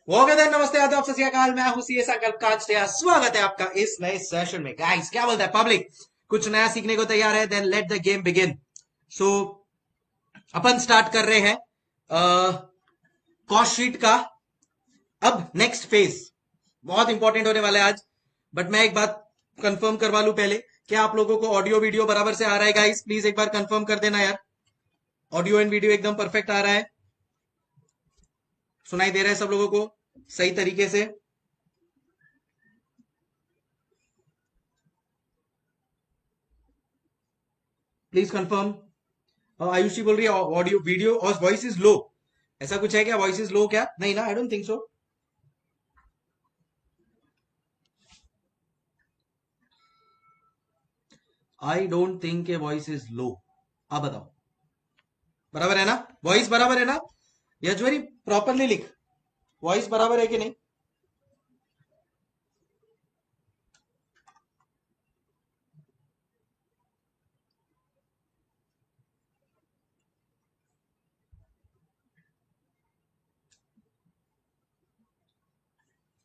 Okay then, नमस्ते, आदाब, सत श्री अकाल। मैं हूं सीए संकल्प कांचटिया। स्वागत है आपका इस नए सेशन में। गाइस, क्या बोलता है पब्लिक? कुछ नया सीखने को तैयार है? Then let the game begin. So अपन स्टार्ट कर रहे हैं कॉस्ट शीट का अब नेक्स्ट फेज। बहुत इंपॉर्टेंट होने वाला है आज। बट मैं एक बात कंफर्म करवा लूं पहले। क्या आप लोगों को ऑडियो वीडियो बराबर से आ रहा है? गाइस प्लीज एक बार कंफर्म कर देना यार। ऑडियो एंड वीडियो एकदम परफेक्ट आ रहा है? सुनाई दे रहा है सब लोगों को सही तरीके से? Please confirm. आयुषी बोल रही है ऑडियो वीडियो और वॉइस इज लो। ऐसा कुछ है क्या? वॉइस इज लो क्या? नहीं ना, I don't think so. I don't think a voice is low. आप बताओ, बराबर है ना? वॉइस बराबर है ना? यजवरी प्रॉपरली लिख, वॉइस बराबर है कि नहीं?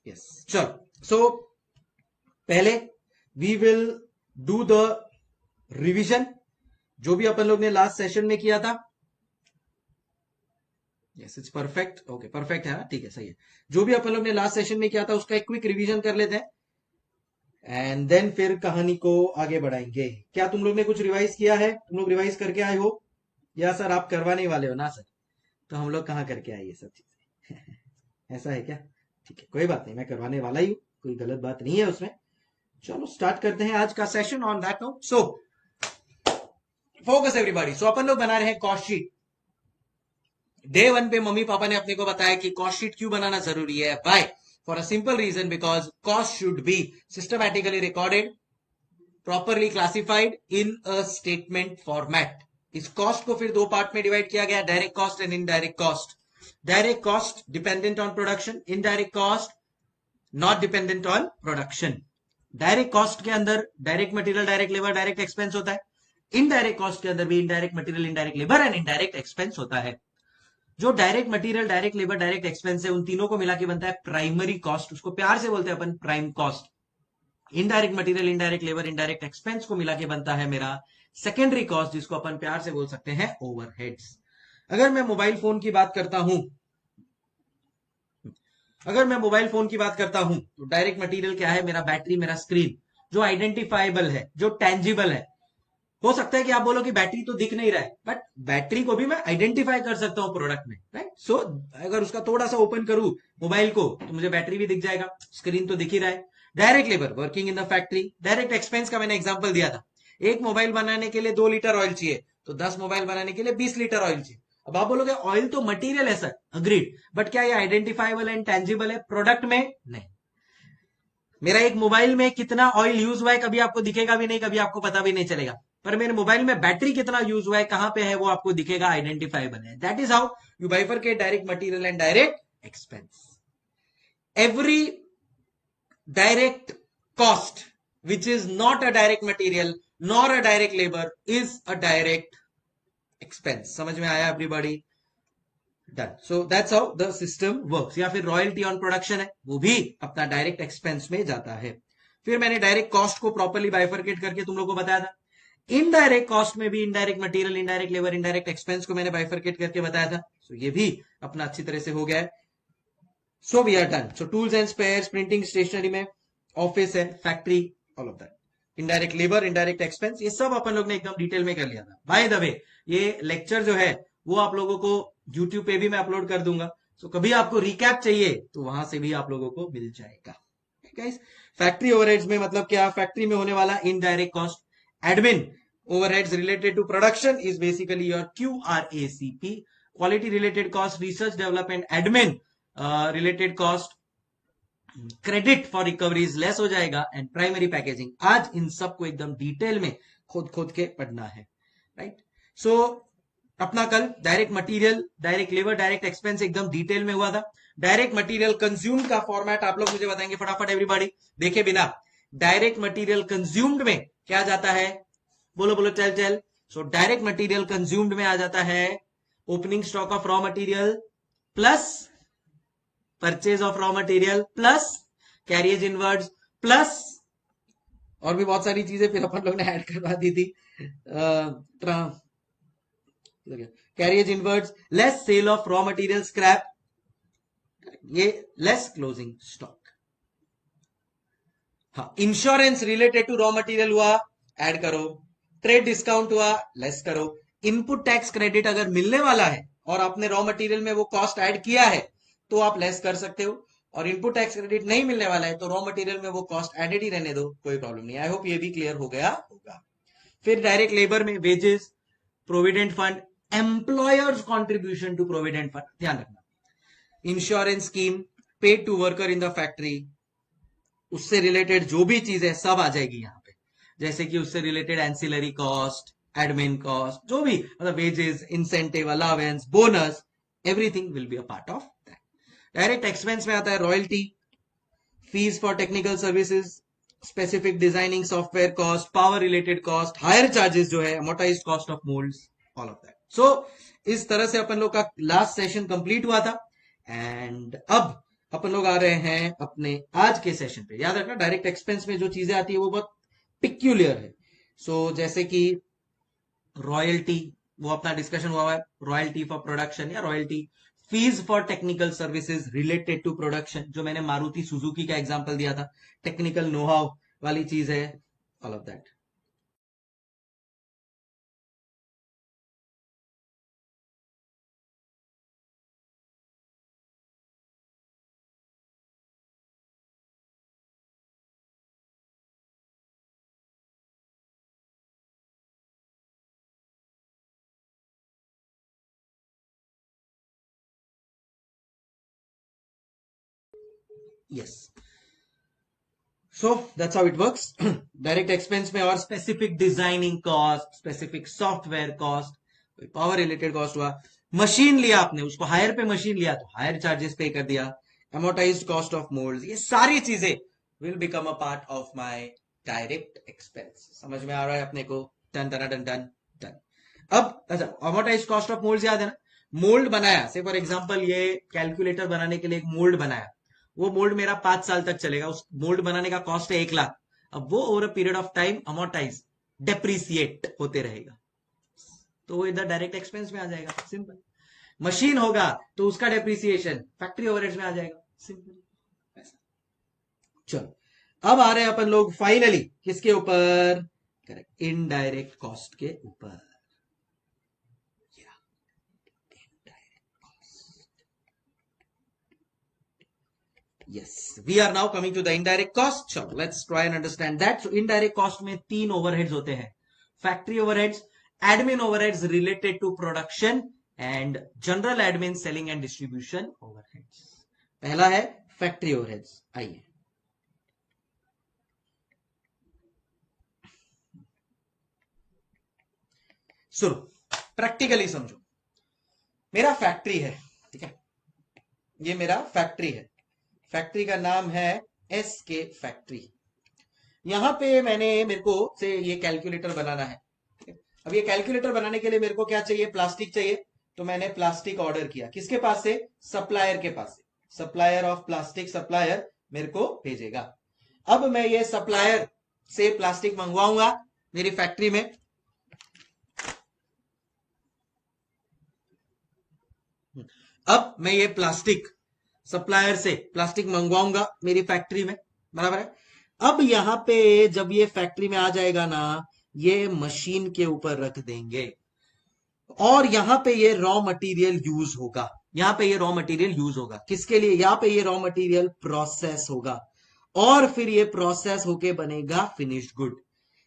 यस, चलो। सो पहले we will do the revision, जो भी अपन लोग ने लास्ट सेशन में किया था। Yes, it's perfect. Okay, perfect है ना? ठीक है, सही है। जो भी अपन लोग ने लास्ट सेशन में किया था उसका एक क्विक रिवीजन कर लेते हैं एंड देन फिर कहानी को आगे बढ़ाएंगे। क्या तुम लोग ने कुछ रिवाइज किया है? तुम लोग रिवाइज करके आए हो या सर आप करवाने वाले हो ना सर? तो हम लोग कहाँ करके आए ये सब चीजें? ऐसा है क्या? ठीक है, कोई बात नहीं, मैं करवाने वाला ही हूँ, कोई गलत बात नहीं है उसमें। चलो स्टार्ट करते हैं आज का session on that note. So focus everybody. So अपन लोग बना रहे हैं कॉस्ट शीट। डे वन पे मम्मी पापा ने अपने को बताया कि कॉस्ट शीट क्यों बनाना जरूरी है। By for a simple reason, because cost should be systematically recorded, properly classified in a statement format. इस कॉस्ट को फिर दो पार्ट में डिवाइड किया गया, direct cost and indirect cost. Direct cost dependent on production, indirect cost not dependent on production. Direct cost के अंदर direct material, direct labour, direct expense होता है। इनडायरेक्ट कॉस्ट के अंदर भी indirect material, indirect labour and indirect expense होता है। जो direct material, direct labour, direct expense है, उन तीनों को मिला के बनता है प्राइमरी कॉस्ट। उसको प्यार से बोलते हैं अपन prime cost. Indirect material, indirect labour, indirect expense को मिला के बनता है मेरा सेकेंडरी कॉस्ट, जिसको अपन प्यार से बोल सकते हैं ओवरहेड्स। अगर मैं मोबाइल फोन की बात करता हूं, अगर मैं मोबाइल फोन की बात करता हूं तो डायरेक्ट मटेरियल क्या है? मेरा बैटरी, मेरा स्क्रीन, जो आइडेंटिफाइबल है, जो टेंजिबल है। हो सकता है कि आप बोलो कि बैटरी तो दिख नहीं रहा है, बट बैटरी को भी मैं आइडेंटिफाई कर सकता हूं प्रोडक्ट में, राइट? सो अगर उसका थोड़ा सा ओपन करूं मोबाइल को तो मुझे बैटरी भी दिख जाएगा, स्क्रीन तो दिख ही रहा है। Direct labour working in the factory. Direct expense का मैंने एग्जांपल दिया था। एक मोबाइल बनाने के लिए 2 लीटर ऑयल चाहिए, तो 10 मोबाइल बनाने के लिए 20 लीटर ऑयल चाहिए। अब आप बोलोगे ऑयल तो मटीरियल है सर, अग्रीड, बट क्या ये आइडेंटिफाइबल एंड टेंजिबल है प्रोडक्ट में? नहीं। मेरा एक मोबाइल में कितना ऑयल यूज हुआ है कभी आपको दिखेगा भी नहीं, कभी आपको पता भी नहीं चलेगा। पर मेरे मोबाइल में बैटरी कितना यूज हुआ है, कहां पे है, वो आपको दिखेगा, आइडेंटिफाइबल है। That is how you bifurcate direct material and direct expense. Every direct cost which is not a direct material nor a direct labor is a direct expense. समझ में आया everybody? Done. So that's how the system works. या फिर royalty on production है, वो भी अपना direct expense में जाता है। फिर मैंने डायरेक्ट कॉस्ट को प्रॉपरली बाइफरकेट करके तुम लोग को बताया था। इनडायरेक्ट कॉस्ट में भी indirect material, indirect labour, indirect expense को मैंने बाइफरकेट करके बताया था। सो ये भी अपना अच्छी तरह से हो गया है। So we are done. So tools and spares, printing stationery में, ऑफिस है, factory, all of that, indirect labour, indirect expense, ये सब अपन लोग ने एकदम डिटेल में कर लिया था। बाय द वे, ये लेक्चर जो है वो आप लोगों को यूट्यूब पे भी मैं अपलोड कर दूंगा। सो कभी आपको रिकैप चाहिए तो वहां से भी आप लोगों को मिल जाएगा। गाइस, फैक्ट्री ओवरहेड्स में मतलब क्या? फैक्ट्री में होने वाला indirect cost. Admin overheads related to production is basically your QRACP. Quality related cost, research development, admin related cost, credit for recoveries less हो जाएगा, एंड प्राइमरी पैकेजिंग। आज इन सबको एकदम डिटेल में खोद खोद के पढ़ना है, राइट? सो अपना कल direct material, direct labour, direct expense एकदम डिटेल में हुआ था। डायरेक्ट मटेरियल कंज्यूम्ड का फॉर्मेट आप लोग मुझे बताएंगे फटाफट एवरीबॉडी, देखे बिना। डायरेक्ट मटेरियल कंज्यूम्ड में क्या जाता है? बोलो बोलो, चल चल। सो डायरेक्ट मटेरियल कंज्यूम्ड में आ जाता है opening stock of raw material plus purchase of raw material plus carriage inwards plus और भी बहुत सारी चीजें फिर अपन लोग ने ऐड करवा दी थी, carriage inwards less sale of raw material scrap, ये लेस क्लोजिंग स्टॉक। हाँ, insurance related to raw material हुआ, ऐड करो। ट्रेड डिस्काउंट हुआ, लेस करो। इनपुट टैक्स क्रेडिट अगर मिलने वाला है और आपने रॉ मटेरियल में वो कॉस्ट ऐड किया है तो आप लेस कर सकते हो, और इनपुट टैक्स क्रेडिट नहीं मिलने वाला है तो रॉ मटेरियल में वो कॉस्ट एडेड ही रहने दो, कोई प्रॉब्लम नहीं। आई होप ये भी क्लियर हो गया होगा। फिर डायरेक्ट लेबर में wages, provident fund, employers contribution to provident fund, ध्यान रखना, insurance scheme, paid to worker in the factory, उससे रिलेटेड जो भी चीज है सब आ जाएगी यहाँ पे, जैसे कि उससे related ancillary cost, admin cost, जो भी मतलब wages, incentive, allowance, bonus, everything will be a part of that. Direct expense में आता है royalty, fees for technical services, specific designing software cost, power related cost, hire charges जो है, amortised cost of moulds, all of that. So इस तरह से अपन लोग का लास्ट सेशन कंप्लीट हुआ था, एंड अब अपन लोग आ रहे हैं अपने आज के सेशन पे। याद रखना डायरेक्ट एक्सपेंस में जो चीजें आती है वो बहुत पिक्यूलियर है। सो जैसे कि रॉयल्टी, वो अपना डिस्कशन हुआ है, रॉयल्टी फॉर प्रोडक्शन या royalty, fees for technical services related to production, जो मैंने मारुति सुजुकी का एग्जांपल दिया था, टेक्निकल नो हाउ वाली चीज है, all of that. Yes, so that's how it works. Direct expense में और specific designing cost, specific software cost, power related cost हुआ, मशीन लिया आपने, उसको हायर पे मशीन लिया तो हायर चार्जेस पे कर दिया, अमोर्टाइज्ड कॉस्ट ऑफ मोल्ड्स, ये सारी चीजें will become a part of my direct expense. समझ में आ रहा है अपने को? Done done done done done. अब अच्छा, अमोर्टाइज्ड कॉस्ट ऑफ मोल्ड्स याद है ना, मोल्ड बनाया, से फॉर एग्जांपल ये कैलकुलेटर बनाने के लिए एक मोल्ड बनाया, वो मोल्ड मेरा 5 साल तक चलेगा, उस मोल्ड बनाने का कॉस्ट है 1 लाख, अब वो over a period of time amortise, depreciate होते रहेगा, तो वो इधर डायरेक्ट एक्सपेंस में आ जाएगा, सिंपल। मशीन होगा तो उसका डेप्रिसिएशन फैक्ट्री ओवरहेड्स में आ जाएगा, सिंपल ऐसा। चलो अब आ रहे हैं अपन लोग फाइनली किसके ऊपर? करेक्ट, इनडायरेक्ट कॉस्ट के ऊपर। Yes, we are now coming to the indirect cost. So let's try and understand that. So indirect cost में 3 overheads होते हैं, factory overheads, admin overheads related to production and general admin, selling and distribution overheads. पहला है factory overheads। आइए सुनो, practically समझो, मेरा factory है, ठीक है, ये मेरा फैक्ट्री है, फैक्ट्री का नाम है एसके फैक्ट्री। यहां पे मेरे को से ये कैलकुलेटर बनाना है। अब ये कैलकुलेटर बनाने के लिए मेरे को क्या चाहिए? प्लास्टिक चाहिए, तो मैंने प्लास्टिक ऑर्डर किया, किसके पास से? सप्लायर के पास से। सप्लायर ऑफ प्लास्टिक, सप्लायर मेरे को भेजेगा। अब मैं ये सप्लायर से प्लास्टिक मंगवाऊंगा मेरी फैक्ट्री में, अब मैं ये प्लास्टिक सप्लायर से प्लास्टिक मंगवाऊंगा मेरी फैक्ट्री में, बराबर है। अब यहां पे जब ये फैक्ट्री में आ जाएगा ना, ये मशीन के ऊपर रख देंगे और यहां पे ये रॉ मटेरियल यूज होगा, यहां पे ये रॉ मटेरियल यूज होगा किसके लिए? यहां पे ये रॉ मटेरियल प्रोसेस होगा और फिर ये प्रोसेस होके बनेगा फिनिश्ड गुड।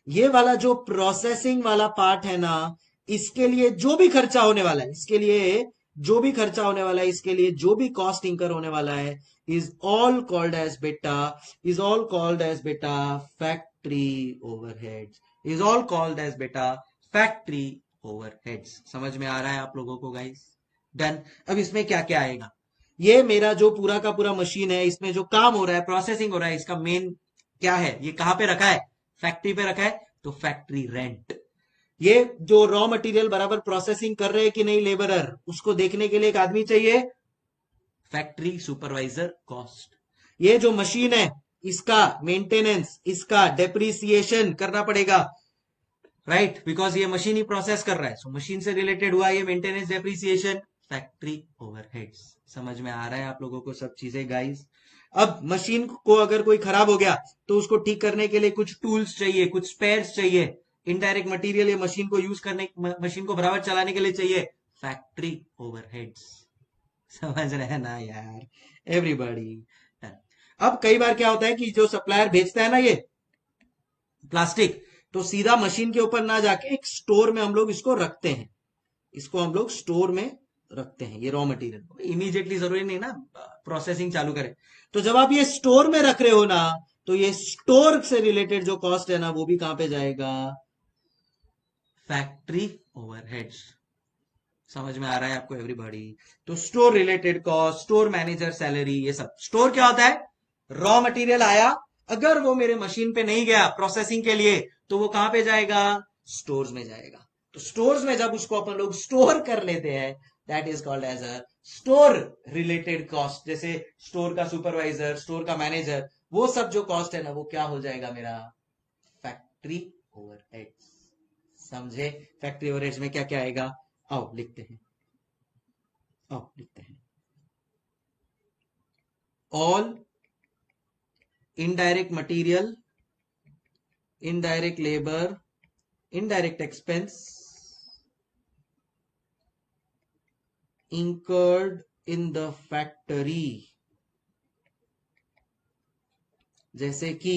ये वाला जो प्रोसेसिंग वाला पार्ट है ना, इसके लिए जो भी खर्चा होने वाला है, इसके लिए जो भी खर्चा होने वाला है, इसके लिए जो भी कॉस्ट इंकर होने वाला है, is all called as beta factory overheads, is all called as beta factory overheads. समझ में आ रहा है आप लोगों को गाइस? डन। अब इसमें क्या क्या आएगा? ये मेरा जो पूरा का पूरा मशीन है, इसमें जो काम हो रहा है, प्रोसेसिंग हो रहा है, इसका मेन क्या है? ये कहां पे रखा है? फैक्ट्री पे रखा है, तो फैक्ट्री रेंट। ये जो रॉ मटेरियल बराबर प्रोसेसिंग कर रहे हैं कि नहीं लेबरर, उसको देखने के लिए एक आदमी चाहिए, फैक्ट्री सुपरवाइजर कॉस्ट। ये जो मशीन है इसका मेंटेनेंस, इसका डेप्रिसिएशन करना पड़ेगा, राइट, बिकॉज ये मशीन ही प्रोसेस कर रहा है, सो मशीन से रिलेटेड हुआ ये मेंटेनेंस, डेप्रिसिएशन, फैक्ट्री ओवरहेड्स। समझ में आ रहा है आप लोगों को सब चीजें गाइस? अब मशीन को अगर कोई खराब हो गया तो उसको ठीक करने के लिए कुछ टूल्स चाहिए, कुछ स्पेयर्स चाहिए, इनडायरेक्ट मटेरियल ये मशीन को यूज करने, मशीन को बराबर चलाने के लिए चाहिए, फैक्ट्री ओवरहेड्स। समझ रहे हैं ना यार एवरीबॉडी? अब कई बार क्या होता है कि जो सप्लायर बेचता है ना ये प्लास्टिक, तो सीधा मशीन के ऊपर ना जाके एक स्टोर में हम लोग इसको रखते हैं, इसको हम लोग स्टोर में रखते हैं, ये रॉ मटेरियल इमीडिएटली जरूरी नहीं ना प्रोसेसिंग चालू करें। तो जब आप ये स्टोर में रख रहे हो ना, तो ये स्टोर से रिलेटेड जो कॉस्ट है ना वो भी कहां पे जाएगा? Factory overheads. समझ में आ रहा है आपको एवरीबॉडी? तो store related cost, store manager salary, ये सब। स्टोर क्या होता है? रॉ मटेरियल आया, अगर वो मेरे मशीन पे नहीं गया प्रोसेसिंग के लिए, तो वो कहां पे जाएगा? स्टोर्स में जाएगा। तो स्टोर्स में जब उसको अपन लोग स्टोर कर लेते हैं, that is called as a store related cost. जैसे स्टोर का सुपरवाइजर, स्टोर का मैनेजर, वो सब जो कॉस्ट है ना वो क्या हो जाएगा मेरा? Factory overheads. समझे? फैक्ट्री ओवरहेड्स में क्या क्या आएगा? आओ लिखते हैं, आओ लिखते हैं। All indirect material, indirect labor, indirect expense incurred in the factory, जैसे कि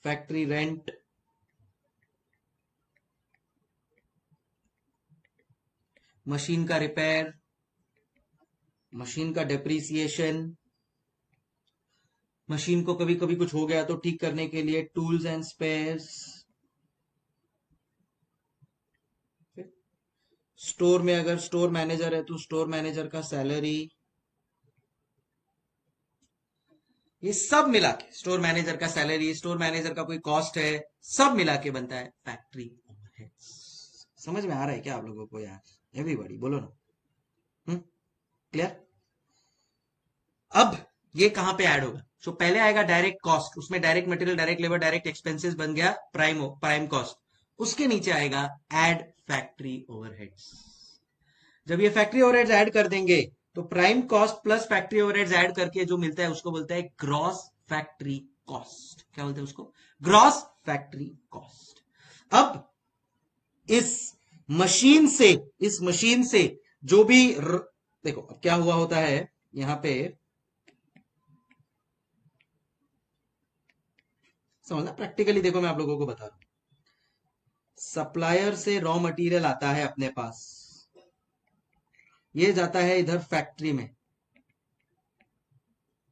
फैक्ट्री रेंट, मशीन का रिपेयर, मशीन का डेप्रिसिएशन, मशीन को कभी कभी कुछ हो गया तो ठीक करने के लिए टूल्स एंड स्पेयर्स, स्टोर में अगर स्टोर मैनेजर है तो स्टोर मैनेजर का सैलरी, ये सब मिला के स्टोर मैनेजर का सैलरी, स्टोर मैनेजर का कोई कॉस्ट है, सब मिला के बनता है फैक्ट्री ओवरहेड्स। समझ में आ रहा है क्या आप लोगों को यार? एवरीबॉडी बोलो ना, क्लियर? अब ये कहां पे ऐड होगा? सो पहले आएगा डायरेक्ट कॉस्ट, उसमें direct material, direct labour, direct expenses बन गया प्राइम कॉस्ट। उसके नीचे आएगा ऐड फैक्ट्री ओवरहेड्स। जब ये फैक्ट्री ओवरहेड्स ऐड कर देंगे तो prime cost plus factory overheads add करके जो मिलता है उसको बोलते हैं ग्रॉस फैक्ट्री कॉस्ट। क्या बोलते हैं उसको? Gross factory cost. अब इस इस मशीन से जो भी देखो अब क्या हुआ होता है यहां पे, समझना प्रैक्टिकली, देखो मैं आप लोगों को बता रहा हूं। सप्लायर से रॉ मटेरियल आता है अपने पास, ये जाता है इधर फैक्ट्री में,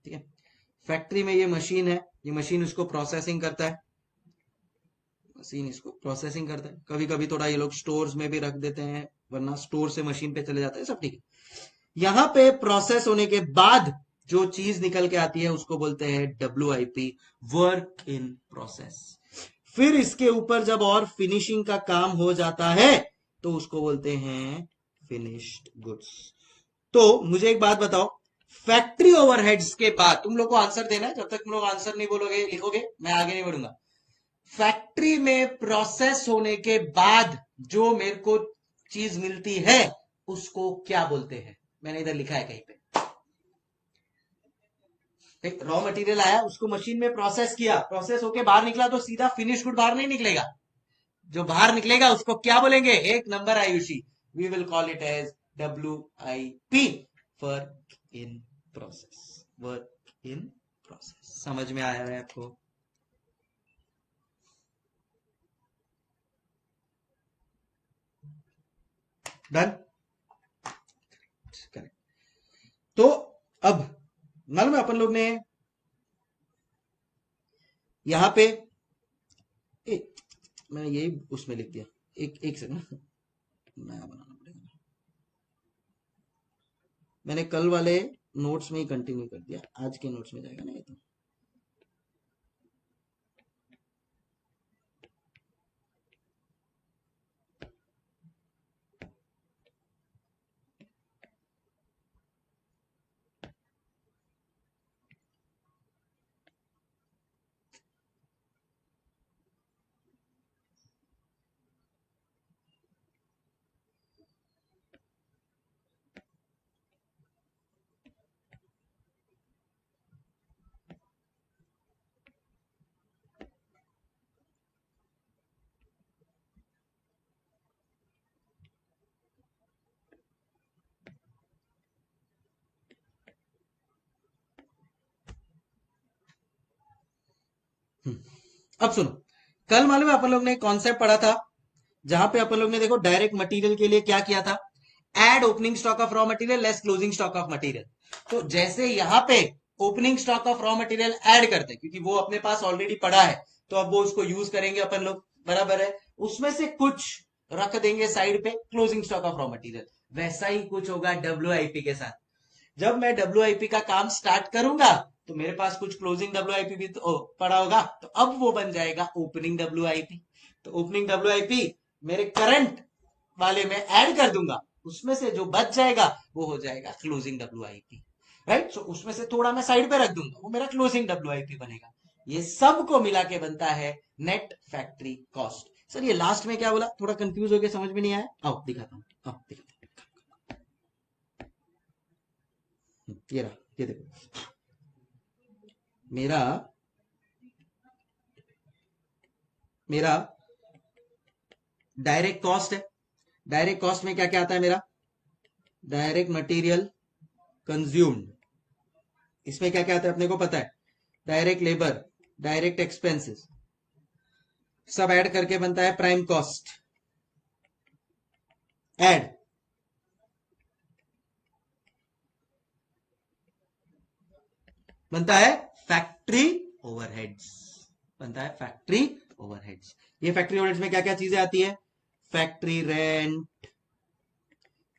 ठीक है? फैक्ट्री में ये मशीन है, ये मशीन उसको प्रोसेसिंग करता है, मशीन इसको प्रोसेसिंग करता है। कभी कभी थोड़ा ये लोग स्टोर्स में भी रख देते हैं, वरना स्टोर से मशीन पे चले जाते हैं, सब ठीक है। यहां पे प्रोसेस होने के बाद जो चीज निकल के आती है उसको बोलते हैं WIP, वर्क इन प्रोसेस। फिर इसके ऊपर जब और फिनिशिंग का काम हो जाता है तो उसको बोलते हैं फिनिश्ड गुड्स। तो मुझे एक बात बताओ, फैक्ट्री ओवरहेड्स के बाद तुम लोग को आंसर देना है, जब तक तुम लोग आंसर नहीं बोलोगे लिखोगे मैं आगे नहीं बढ़ूंगा। फैक्ट्री में प्रोसेस होने के बाद जो मेरे को चीज मिलती है उसको क्या बोलते हैं? मैंने इधर लिखा है कहीं पे, रॉ मटेरियल आया, उसको मशीन में प्रोसेस किया, प्रोसेस होके बाहर निकला तो सीधा फिनिश गुड बाहर नहीं निकलेगा। जो बाहर निकलेगा उसको क्या बोलेंगे? एक नंबर Ayushi, we will call it as WIP, work in process, work in process. समझ में आया है आपको? डन? करेक्ट। तो अब मालूम है अपन लोग ने यहां पे मैंने यही उसमें लिख दिया, एक सेकंड नया बनाना पड़ेगा। मैंने कल वाले नोट्स में ही कंटिन्यू कर दिया, आज के नोट्स में जाएगा ना ये तो। अब सुनो, कल मालूम है अपन लोग ने एक कॉन्सेप्ट पढ़ा था जहां पे अपन लोग ने देखो डायरेक्ट मटेरियल के लिए क्या किया था, add opening stock of raw material less closing stock of material. तो जैसे यहां पे opening stock of raw material add करते क्योंकि वो अपने पास ऑलरेडी पड़ा है, तो अब वो उसको यूज करेंगे अपन लोग, बराबर है। उसमें से कुछ रख देंगे साइड पे closing stock of raw material. वैसा ही कुछ होगा डब्ल्यू के साथ। जब मैं डब्ल्यू का काम स्टार्ट करूंगा तो मेरे पास कुछ क्लोजिंग डब्ल्यू भी तो पड़ा होगा, तो अब वो बन जाएगा ओपनिंग डब्ल्यू। तो ओपनिंग डब्ल्यू मेरे करंट वाले में ऐड कर दूंगा, उसमें से जो बच जाएगा वो हो जाएगा क्लोजिंग डब्ल्यू। राइट, सो उसमें से थोड़ा मैं साइड पे रख दूंगा, वो मेरा क्लोजिंग डब्ल्यू बनेगा। ये सब को मिला के बनता है नेट फैक्ट्री कॉस्ट। सर ये लास्ट में क्या बोला, थोड़ा कंफ्यूज हो गया, समझ में नहीं आया। आओ दिखाता हूँ, आओ दिखाता हूँ। ये रहा, ये देखो, मेरा मेरा डायरेक्ट कॉस्ट है। डायरेक्ट कॉस्ट में क्या क्या आता है मेरा, डायरेक्ट मटेरियल कंज्यूम्ड, इसमें क्या क्या आता है अपने को पता है, डायरेक्ट लेबर, डायरेक्ट एक्सपेंसेस, सब ऐड करके बनता है प्राइम कॉस्ट। ऐड बनता है फैक्ट्री ओवरहेड्स, बनता है फैक्ट्री ओवरहेड्स। ये फैक्ट्री ओवरहेड्स में क्या क्या चीजें आती है, factory rent,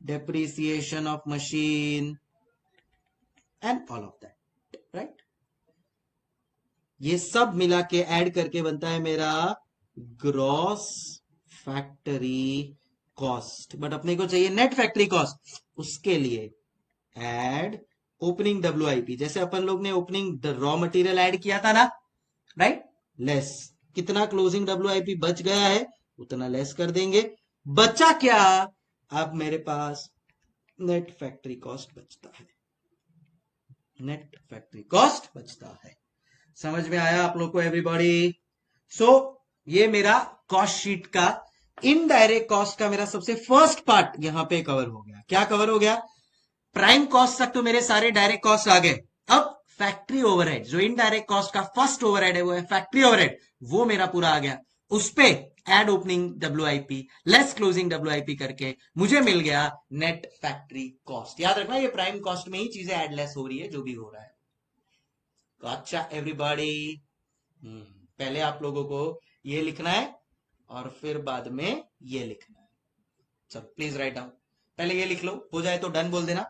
depreciation of machine and all of that, right. ये सब मिला के ऐड करके बनता है मेरा ग्रॉस फैक्ट्री कॉस्ट। बट अपने को चाहिए नेट फैक्ट्री कॉस्ट, उसके लिए ऐड ओपनिंग डब्ल्यू जैसे अपन लोग ने ओपनिंग रॉ मटेरियल ऐड किया था ना, राइट, लेस कितना क्लोजिंग डब्ल्यू बच गया है उतना लेस कर देंगे। बचा क्या, अब मेरे पास नेट फैक्ट्री कॉस्ट बचता है, नेट फैक्ट्री कॉस्ट बचता है। समझ में आया आप लोग को एवरीबॉडी? सो ये मेरा कॉस्ट शीट का इनडायरेक्ट कॉस्ट का मेरा सबसे फर्स्ट पार्ट यहां पे कवर हो गया। क्या कवर हो गया, प्राइम कॉस्ट तक तो मेरे सारे डायरेक्ट कॉस्ट आ गए। अब फैक्ट्री ओवरहेड, जो इनडायरेक्ट कॉस्ट का फर्स्ट ओवरहेड है वो है फैक्ट्री ओवरहेड, वो मेरा पूरा आ गया। उस पे add opening W less closing W करके मुझे मिल गया नेट फैक्ट्री कॉस्ट। याद रखना ये प्राइम कॉस्ट में ही चीजें एड लेस हो रही है, जो भी हो रहा है। तो अच्छा एवरीबॉडी, पहले आप लोगों को ये लिखना है और फिर बाद में ये लिखना है। चलो प्लीज राइट डाउन, पहले ये लिख लो, हो जाए तो डन बोल देना।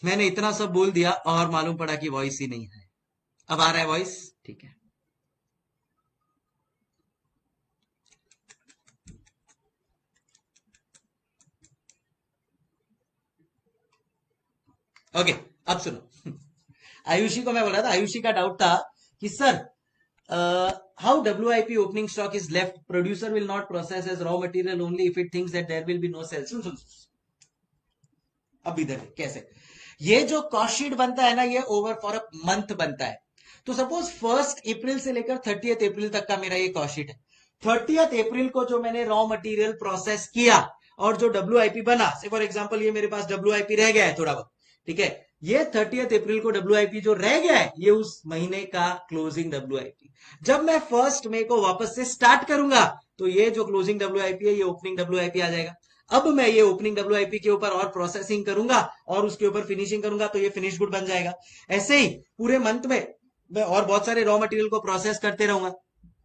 मैंने इतना सब बोल दिया और मालूम पड़ा कि वॉइस ही नहीं है। अब आ रहा है वॉइस? ठीक है। ओके, अब सुनो। आयुषी को मैं बोल रहा था, आयुषी का डाउट था कि sir, how WIP opening stock is left, producer will not process as raw material only if it thinks that there will be no sales। सुन सुन, अब इधर कैसे, ये जो कॉस्ट शीट बनता है ना, ये ओवर फॉर अ मंथ बनता है। तो सपोज 1 अप्रैल से लेकर 30 अप्रैल तक का मेरा ये कॉस्ट शीट है। 30 अप्रैल को जो मैंने रॉ मटेरियल प्रोसेस किया और जो WIP बना, से फॉर एग्जांपल ये मेरे पास WIP रह गया है थोड़ा बहुत, ठीक है, ये 30 अप्रैल को WIP जो रह गया है, ये उस महीने का क्लोजिंग WIP। जब मैं 1 मई को वापस से स्टार्ट करूंगा, तो ये जो क्लोजिंग WIP है, ये ओपनिंग WIP आ जाएगा। अब मैं ये ओपनिंग WIP के ऊपर और प्रोसेसिंग करूंगा और उसके ऊपर फिनिशिंग करूंगा, तो ये फिनिश गुड बन जाएगा। ऐसे ही पूरे मंथ में मैं और बहुत सारे रॉ मटेरियल को प्रोसेस करते रहूंगा।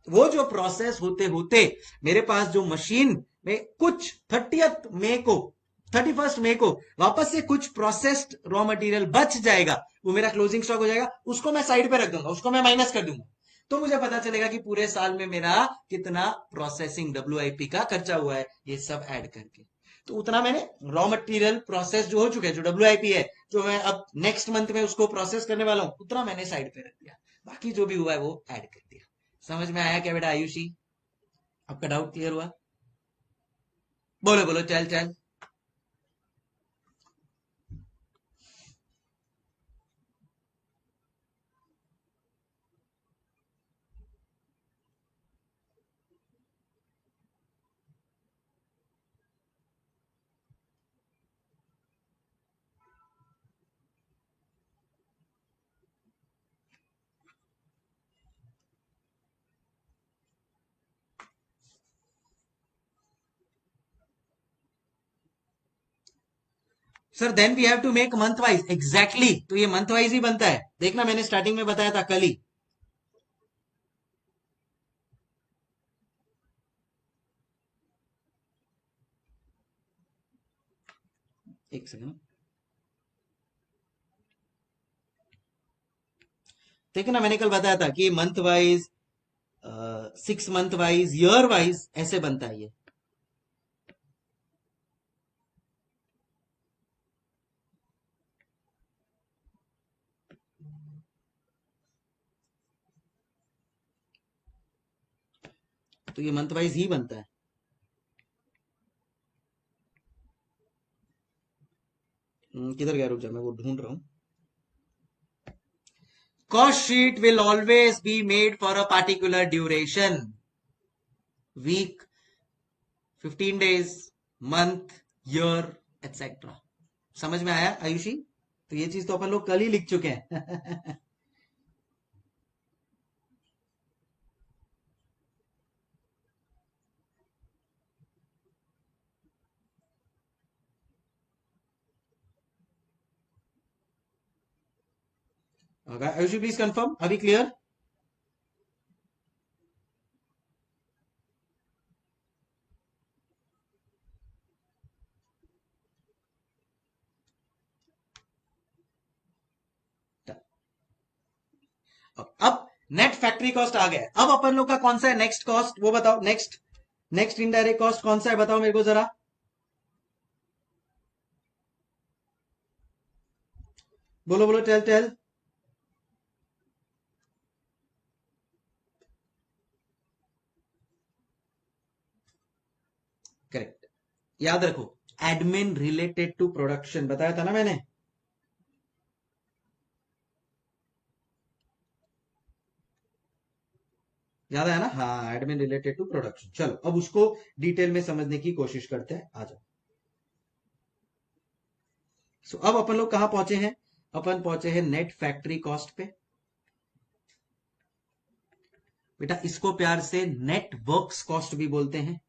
वो जो प्रोसेस होते होते मेरे पास जो मशीन में कुछ 30 मई को 31 मई को वापस से कुछ प्रोसेस्ड रॉ मटेरियल बच जाएगा, वो मेरा क्लोजिंग स्टॉक हो जाएगा। उसको मैं साइड पे रख दूंगा, उसको मैं माइनस कर दूंगा, तो मुझे पता चलेगा कि पूरे साल में मेरा कितना प्रोसेसिंग WIP का खर्चा हुआ है, ये सब ऐड करके। तो उतना मैंने रॉ मटेरियल प्रोसेस जो हो चुके हैं, जो WIP है, जो मैं अब नेक्स्ट मंथ में उसको प्रोसेस करने वाला हूं, उतना मैंने साइड पे रख दिया। बाकी जो भी हुआ है वो ऐड कर दिया। समझ में आया क्या बेटा आयुषी? आपका डाउट क्लियर हुआ? बोलो बोलो, चल चल। Sir then we have to make month wise. Exactly, तो ये मंथ वाइज ही बनता है। देखना, मैंने स्टार्टिंग में बताया था कल ही। एक सेकंड, देखना मैंने कल बताया था कि month wise, 6 month wise, year wise ऐसे बनता है ये। तो ये मंथ वाइज ही बनता है। किधर गया, रुक जा, मैं वो ढूंढ रहा हूं। Cost sheet will always be made for a particular duration: week, 15 days, month, year, etc. समझ में आया आयुषी? तो ये चीज तो अपन लोग कल ही लिख चुके हैं। आयुषी प्लीज कंफर्म, अभी क्लियर? अब नेट फैक्ट्री कॉस्ट आ गया। अब अपन लोग का कौन सा है नेक्स्ट कॉस्ट, वो बताओ। नेक्स्ट नेक्स्ट इनडायरेक्ट कॉस्ट कौन सा है, बताओ मेरे को जरा। बोलो बोलो, टेल टेल। करेक्ट, याद रखो, एडमिन रिलेटेड टू प्रोडक्शन बताया था ना मैंने। याद आया ना? हाँ, एडमिन रिलेटेड टू प्रोडक्शन। चलो अब उसको डिटेल में समझने की कोशिश करते हैं, आ जाओ। सो अब अपन लोग कहां पहुंचे हैं? अपन पहुंचे हैं नेट फैक्ट्री कॉस्ट पे। बेटा इसको प्यार से नेट वर्क्स कॉस्ट भी बोलते हैं।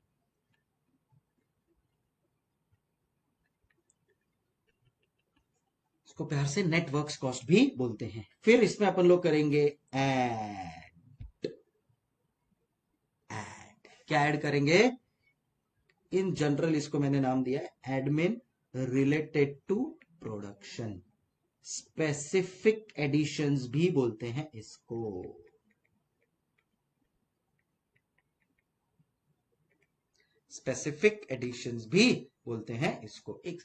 इसको प्यार से नेटवर्क्स कॉस्ट भी बोलते हैं। फिर इसमें अपन लोग करेंगे ऐड। ऐड क्या ऐड करेंगे? इन जनरल इसको मैंने नाम दिया है admin related to production. Specific additions भी बोलते हैं इसको। स्पेसिफिक एडिशंस भी बोलते हैं इसको। एक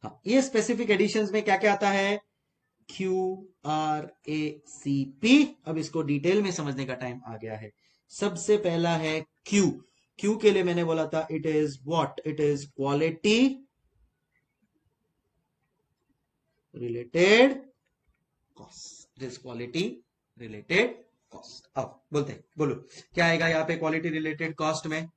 हाँ, ये स्पेसिफिक एडिशंस में क्या क्या आता है? QRACP। अब इसको डिटेल में समझने का टाइम आ गया है। सबसे पहला है Q। Q के लिए मैंने बोला था it is what? It is quality related cost. It is quality related cost. अब बोलते हैं, बोलो क्या आएगा यहाँ पे क्वालिटी रिलेटेड कॉस्ट में?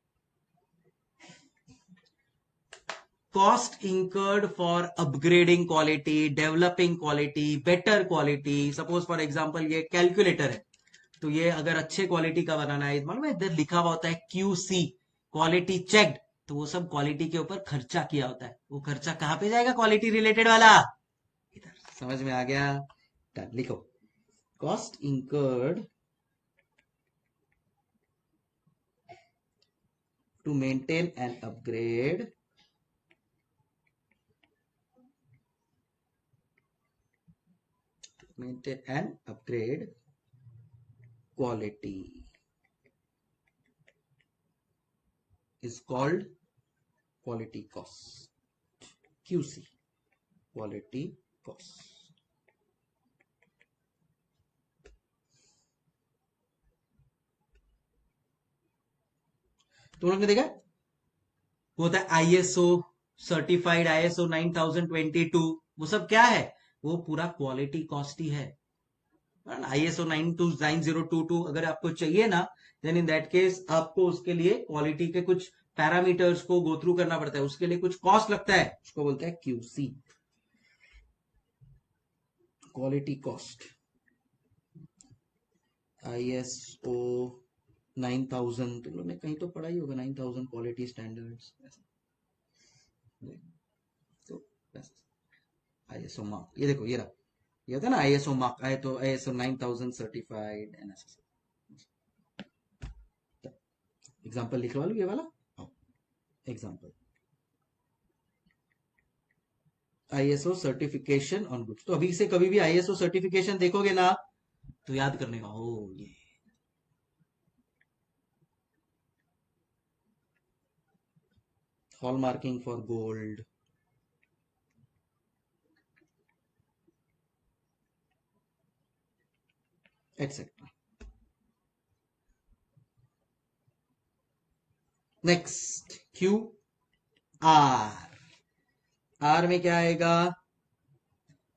Cost incurred for upgrading quality, developing quality, better quality. Suppose for example ये कैलकुलेटर है, तो ये अगर अच्छे क्वालिटी का बनाना है, मालूम है इधर लिखा हुआ होता है QC, क्वालिटी चेक्ड। तो वो सब क्वालिटी के ऊपर खर्चा किया होता है। वो खर्चा कहां पे जाएगा? क्वालिटी रिलेटेड वाला इधर। समझ में आ गया? लिखो cost incurred to maintain and upgrade quality is called quality cost. QC, quality cost. तुम लोग ने देखा वो होता है ISO सर्टिफाइड, ISO 9022। वो सब क्या है? वो पूरा क्वालिटी कॉस्ट ही है। ISO 9022 अगर आपको चाहिए ना, देन इन दैट केस आपको उसके लिए क्वालिटी के कुछ पैरामीटर्स को गो थ्रू करना पड़ता है, उसके लिए कुछ कॉस्ट लगता है, उसको बोलते हैं QC, क्वालिटी कॉस्ट। ISO 9000 तुम लोग ने कहीं तो पढ़ा ही होगा, 9000 क्वालिटी स्टैंडर्ड्स। तो ISO मार्क, ये देखो ये रहा, ये होता है ना ISO मार्क, आए तो ISO 9000 सर्टिफाइड NSS। एग्जांपल लिखवा लो ये वाला example, ISO certification on goods. तो अभी से कभी भी ISO सर्टिफिकेशन देखोगे ना, तो याद करने का, ओ ये hallmarking for gold, etcetera. Next QR। R में क्या आएगा?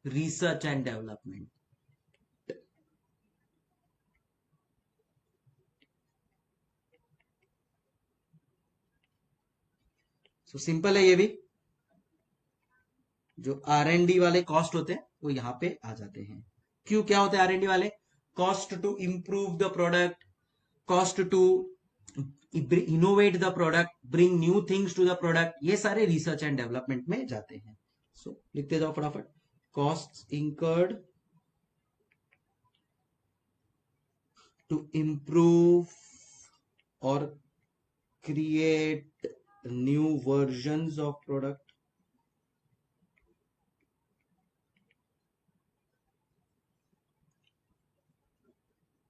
Research and development. तो सिंपल है ये भी, जो R&D वाले कॉस्ट होते हैं वो यहां पे आ जाते हैं। क्यों क्या होते हैं R&D वाले? Cost to improve the product, cost to innovate the product, bring new things to the product, ये सारे रिसर्च एंड डेवलपमेंट में जाते हैं। सो लिखते जाओ फटाफट, कॉस्ट इंकर्ड टू इंप्रूव और create new versions of product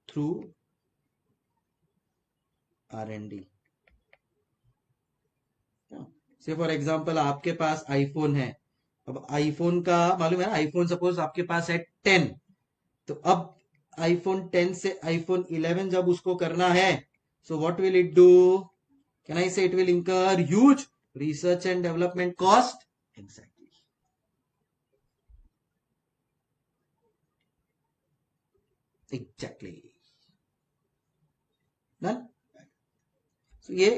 through R&D। से फॉर एग्जांपल आपके पास आईफोन है, अब आईफोन का मालूम है ना, आईफोन सपोज आपके पास है 10, तो अब आईफोन 10 से आईफोन 11 जब उसको करना है, so what will it do? Can I say it will incur huge research and development cost. Exactly, exactly done. So ये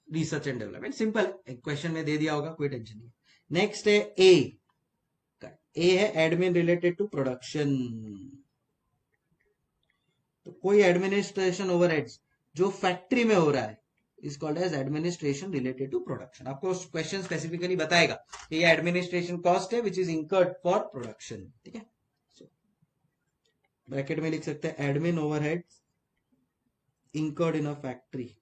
रिसर्च एंड डेवलपमेंट सिंपल है, क्वेश्चन में दे दिया होगा, कोई टेंशन नहीं। नेक्स्ट है ए है एडमिन रिलेटेड टू प्रोडक्शन। तो कोई एडमिनिस्ट्रेशन ओवरहेड्स जो फैक्ट्री में हो रहा है, is called as administration related to production. आपको क्वेश्चन स्पेसिफिकली बताएगा कि ये एडमिनिस्ट्रेशन कॉस्ट है which is incurred for production. ठीक है, ब्रैकेट में लिख सकते हैं admin overhead incurred in a factory.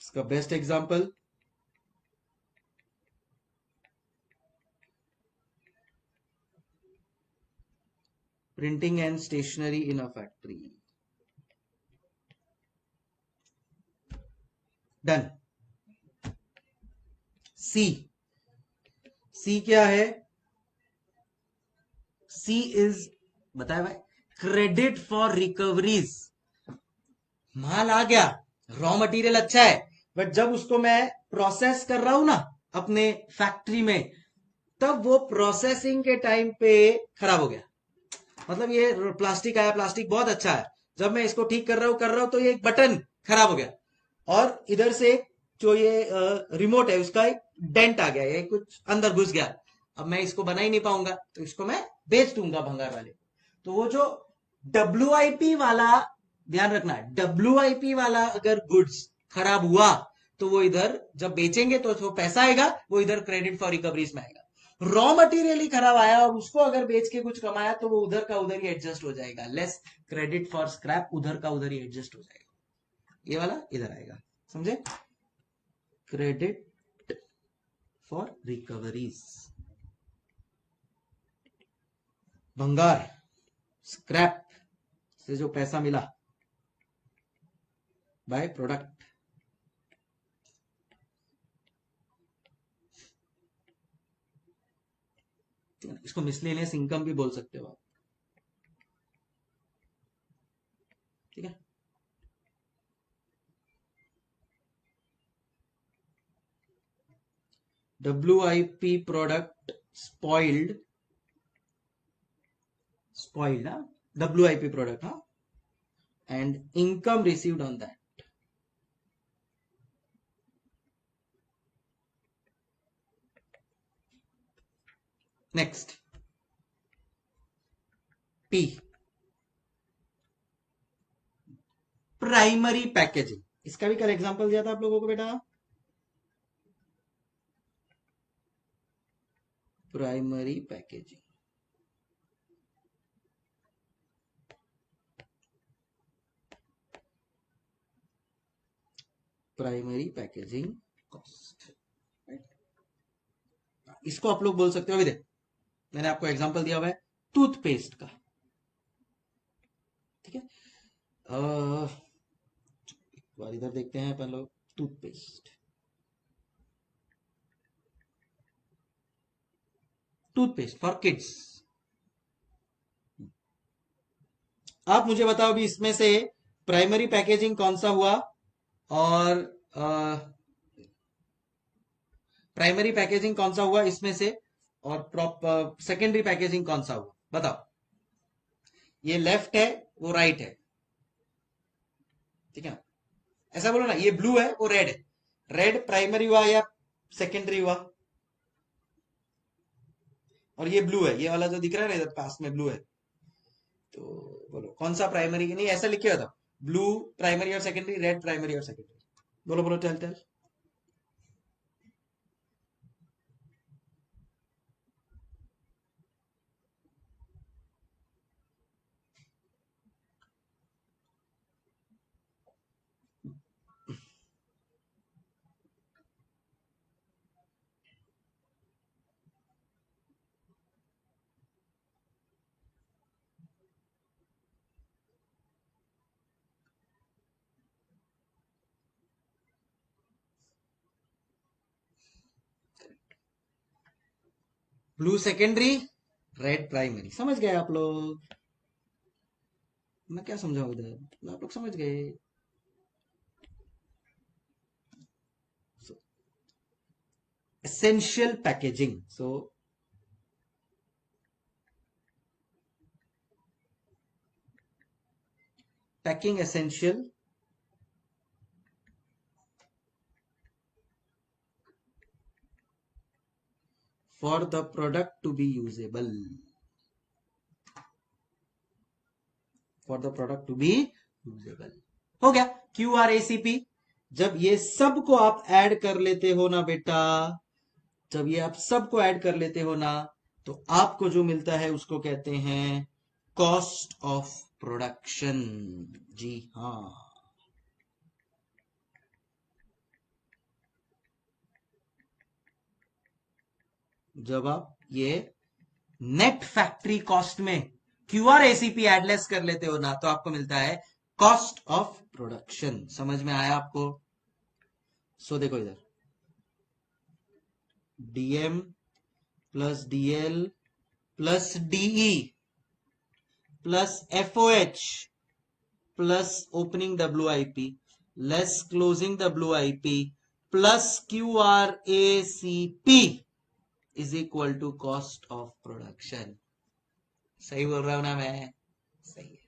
इसका best example printing and stationery in a factory. Done. C, C क्या है? सी इज बताया भाई क्रेडिट फॉर रिकवरीज। माल आ गया, रॉ मटेरियल अच्छा है, बट जब उसको मैं प्रोसेस कर रहा हूं ना अपने फैक्ट्री में, तब वो प्रोसेसिंग के टाइम पे खराब हो गया। मतलब ये प्लास्टिक आया, प्लास्टिक बहुत अच्छा है, जब मैं इसको ठीक कर रहा हूं तो ये एक बटन खराब हो गया, और इधर से जो ये रिमोट है उसका एक डेंट आ गया, ये कुछ अंदर घुस गया। अब मैं इसको बना ही नहीं पाऊंगा, तो इसको मैं बेच दूंगा भंगार वाले। तो वो जो WIP वाला, ध्यान रखना, WIP वाला अगर गुड्स खराब हुआ तो वो इधर जब बेचेंगे तो जो पैसा आएगा वो इधर क्रेडिट फॉर रिकवरीज में आएगा। रॉ मटेरियल ही खराब आया और उसको अगर बेच के कुछ कमाया तो वो उधर का उधर ही एडजस्ट हो जाएगा, लेस क्रेडिट फॉर स्क्रैप उधर का उधर ही एडजस्ट हो जाएगा, ये वाला इधर आएगा। समझे? क्रेडिट फॉर रिकवरीज, भंगार स्क्रैप से जो पैसा मिला बाय प्रोडक्ट। इसको मिसलेनियस इनकम भी बोल सकते हो आप। ठीक है, WIP प्रोडक्ट स्पॉइल्ड, स्पॉइल्ड ना, WIP प्रोडक्ट, हाँ, and income received on that. Next P, primary packaging. इसका भी कल एग्जांपल दिया था आप लोगों को बेटा, primary packaging. Primary packaging cost, इसको आप लोग बोल सकते हो, अभी देख मैंने आपको एग्जांपल दिया हुआ है टूथपेस्ट का। ठीक है, एक बार इधर देखते हैं अपन लोग, टूथपेस्ट, टूथपेस्ट फॉर किड्स। आप मुझे बताओ भी इसमें से प्राइमरी पैकेजिंग कौन सा हुआ और प्राइमरी पैकेजिंग कौन सा हुआ इसमें से, और सेकेंडरी पैकेजिंग कौन सा हुआ, बताओ। ये लेफ्ट है, वो राइट है। ठीक है, ऐसा बोलो ना, ये ब्लू है वो रेड है, रेड प्राइमरी हुआ या सेकेंडरी हुआ, और ये ब्लू है, ये वाला जो दिख रहा है ना इधर पास में ब्लू है, तो बोलो कौन सा प्राइमरी, नहीं ऐसा लिखे होता, ब्लू प्राइमरी और सेकेंडरी, रेड प्राइमरी और सेकेंडरी, बोलो बोलो, tell tell. Blue secondary, red primary, समझ गए आप लोग? मैं क्या समझाऊं इधर, आप लोग समझ गए? Essential packaging, so packing essential, for the product to be usable, for the product to be usable. हो गया क्यू आर एसीपी। जब ये सब को आप ऐड कर लेते हो ना बेटा, जब ये आप सबको ऐड कर लेते हो ना, तो आपको जो मिलता है उसको कहते हैं कॉस्ट ऑफ प्रोडक्शन। जी हाँ, जब आप ये नेट फैक्ट्री कॉस्ट में क्यूआर एसीपी एडलेस कर लेते हो ना, तो आपको मिलता है कॉस्ट ऑफ प्रोडक्शन। समझ में आया आपको? सो देखो इधर, DM plus DL plus DE plus FOH plus opening WIP less closing WIP plus QRACP is equal to cost of production. सही बोल रहा हूं ना मैं? सही है।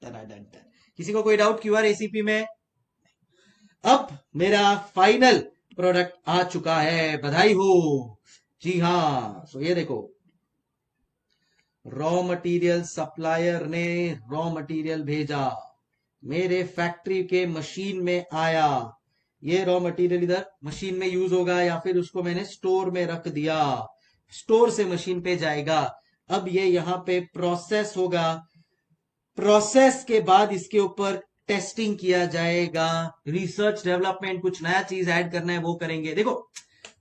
डन। किसी को कोई डाउट क्यूआर एसीपी में? अब मेरा फाइनल प्रोडक्ट आ चुका है, बधाई हो। जी हाँ, सो ये देखो, रॉ मटेरियल सप्लायर ने रॉ मटेरियल भेजा, मेरे फैक्ट्री के मशीन में आया, ये रॉ मटेरियल इधर मशीन में यूज होगा या फिर उसको मैंने स्टोर में रख दिया, स्टोर से मशीन पे जाएगा। अब ये यहां पे प्रोसेस होगा, प्रोसेस के बाद इसके ऊपर टेस्टिंग किया जाएगा, रिसर्च डेवलपमेंट, कुछ नया चीज ऐड करना है वो करेंगे। देखो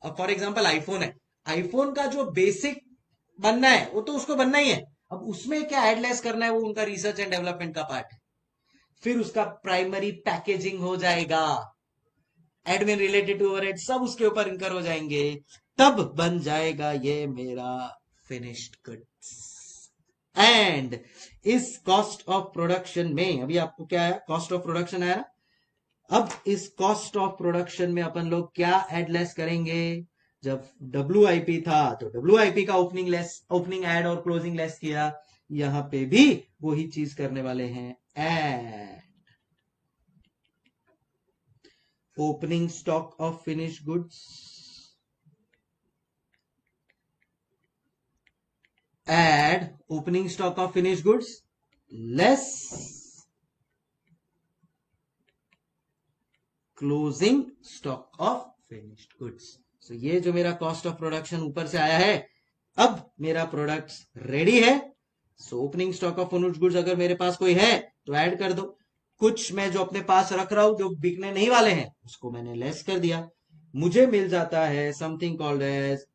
अब फॉर एग्जांपल आईफोन है, आईफोन का जो बेसिक बनना है वो तो उसको बनना ही है, अब उसमें क्या एडलेस करना है वो उनका रिसर्च एंड डेवलपमेंट का पार्ट है। फिर उसका प्राइमरी पैकेजिंग हो जाएगा, एडमिन रिलेटेड टू ओवरहेड सब उसके ऊपर इनकर हो जाएंगे, तब बन जाएगा ये मेरा फिनिश्ड गुड्स। एंड इस कॉस्ट ऑफ प्रोडक्शन में अभी आपको क्या है, कॉस्ट ऑफ प्रोडक्शन है ना, अब इस कॉस्ट ऑफ प्रोडक्शन में अपन लोग क्या एडलेस करेंगे? जब WIP था तो WIP का ओपनिंग एड और क्लोजिंग लेस किया, यहां पे भी वही चीज करने वाले हैं, add opening stock of finish goods, add opening stock of finish goods less closing stock of finished goods. So ये जो मेरा कॉस्ट ऑफ प्रोडक्शन ऊपर से आया है, अब मेरा प्रोडक्ट रेडी है। So opening stock of finished goods अगर मेरे पास कोई है तो ऐड कर दो, कुछ मैं जो अपने पास रख रहा हूं जो बिकने नहीं वाले हैं उसको मैंने लेस कर दिया, मुझे मिल जाता है something called as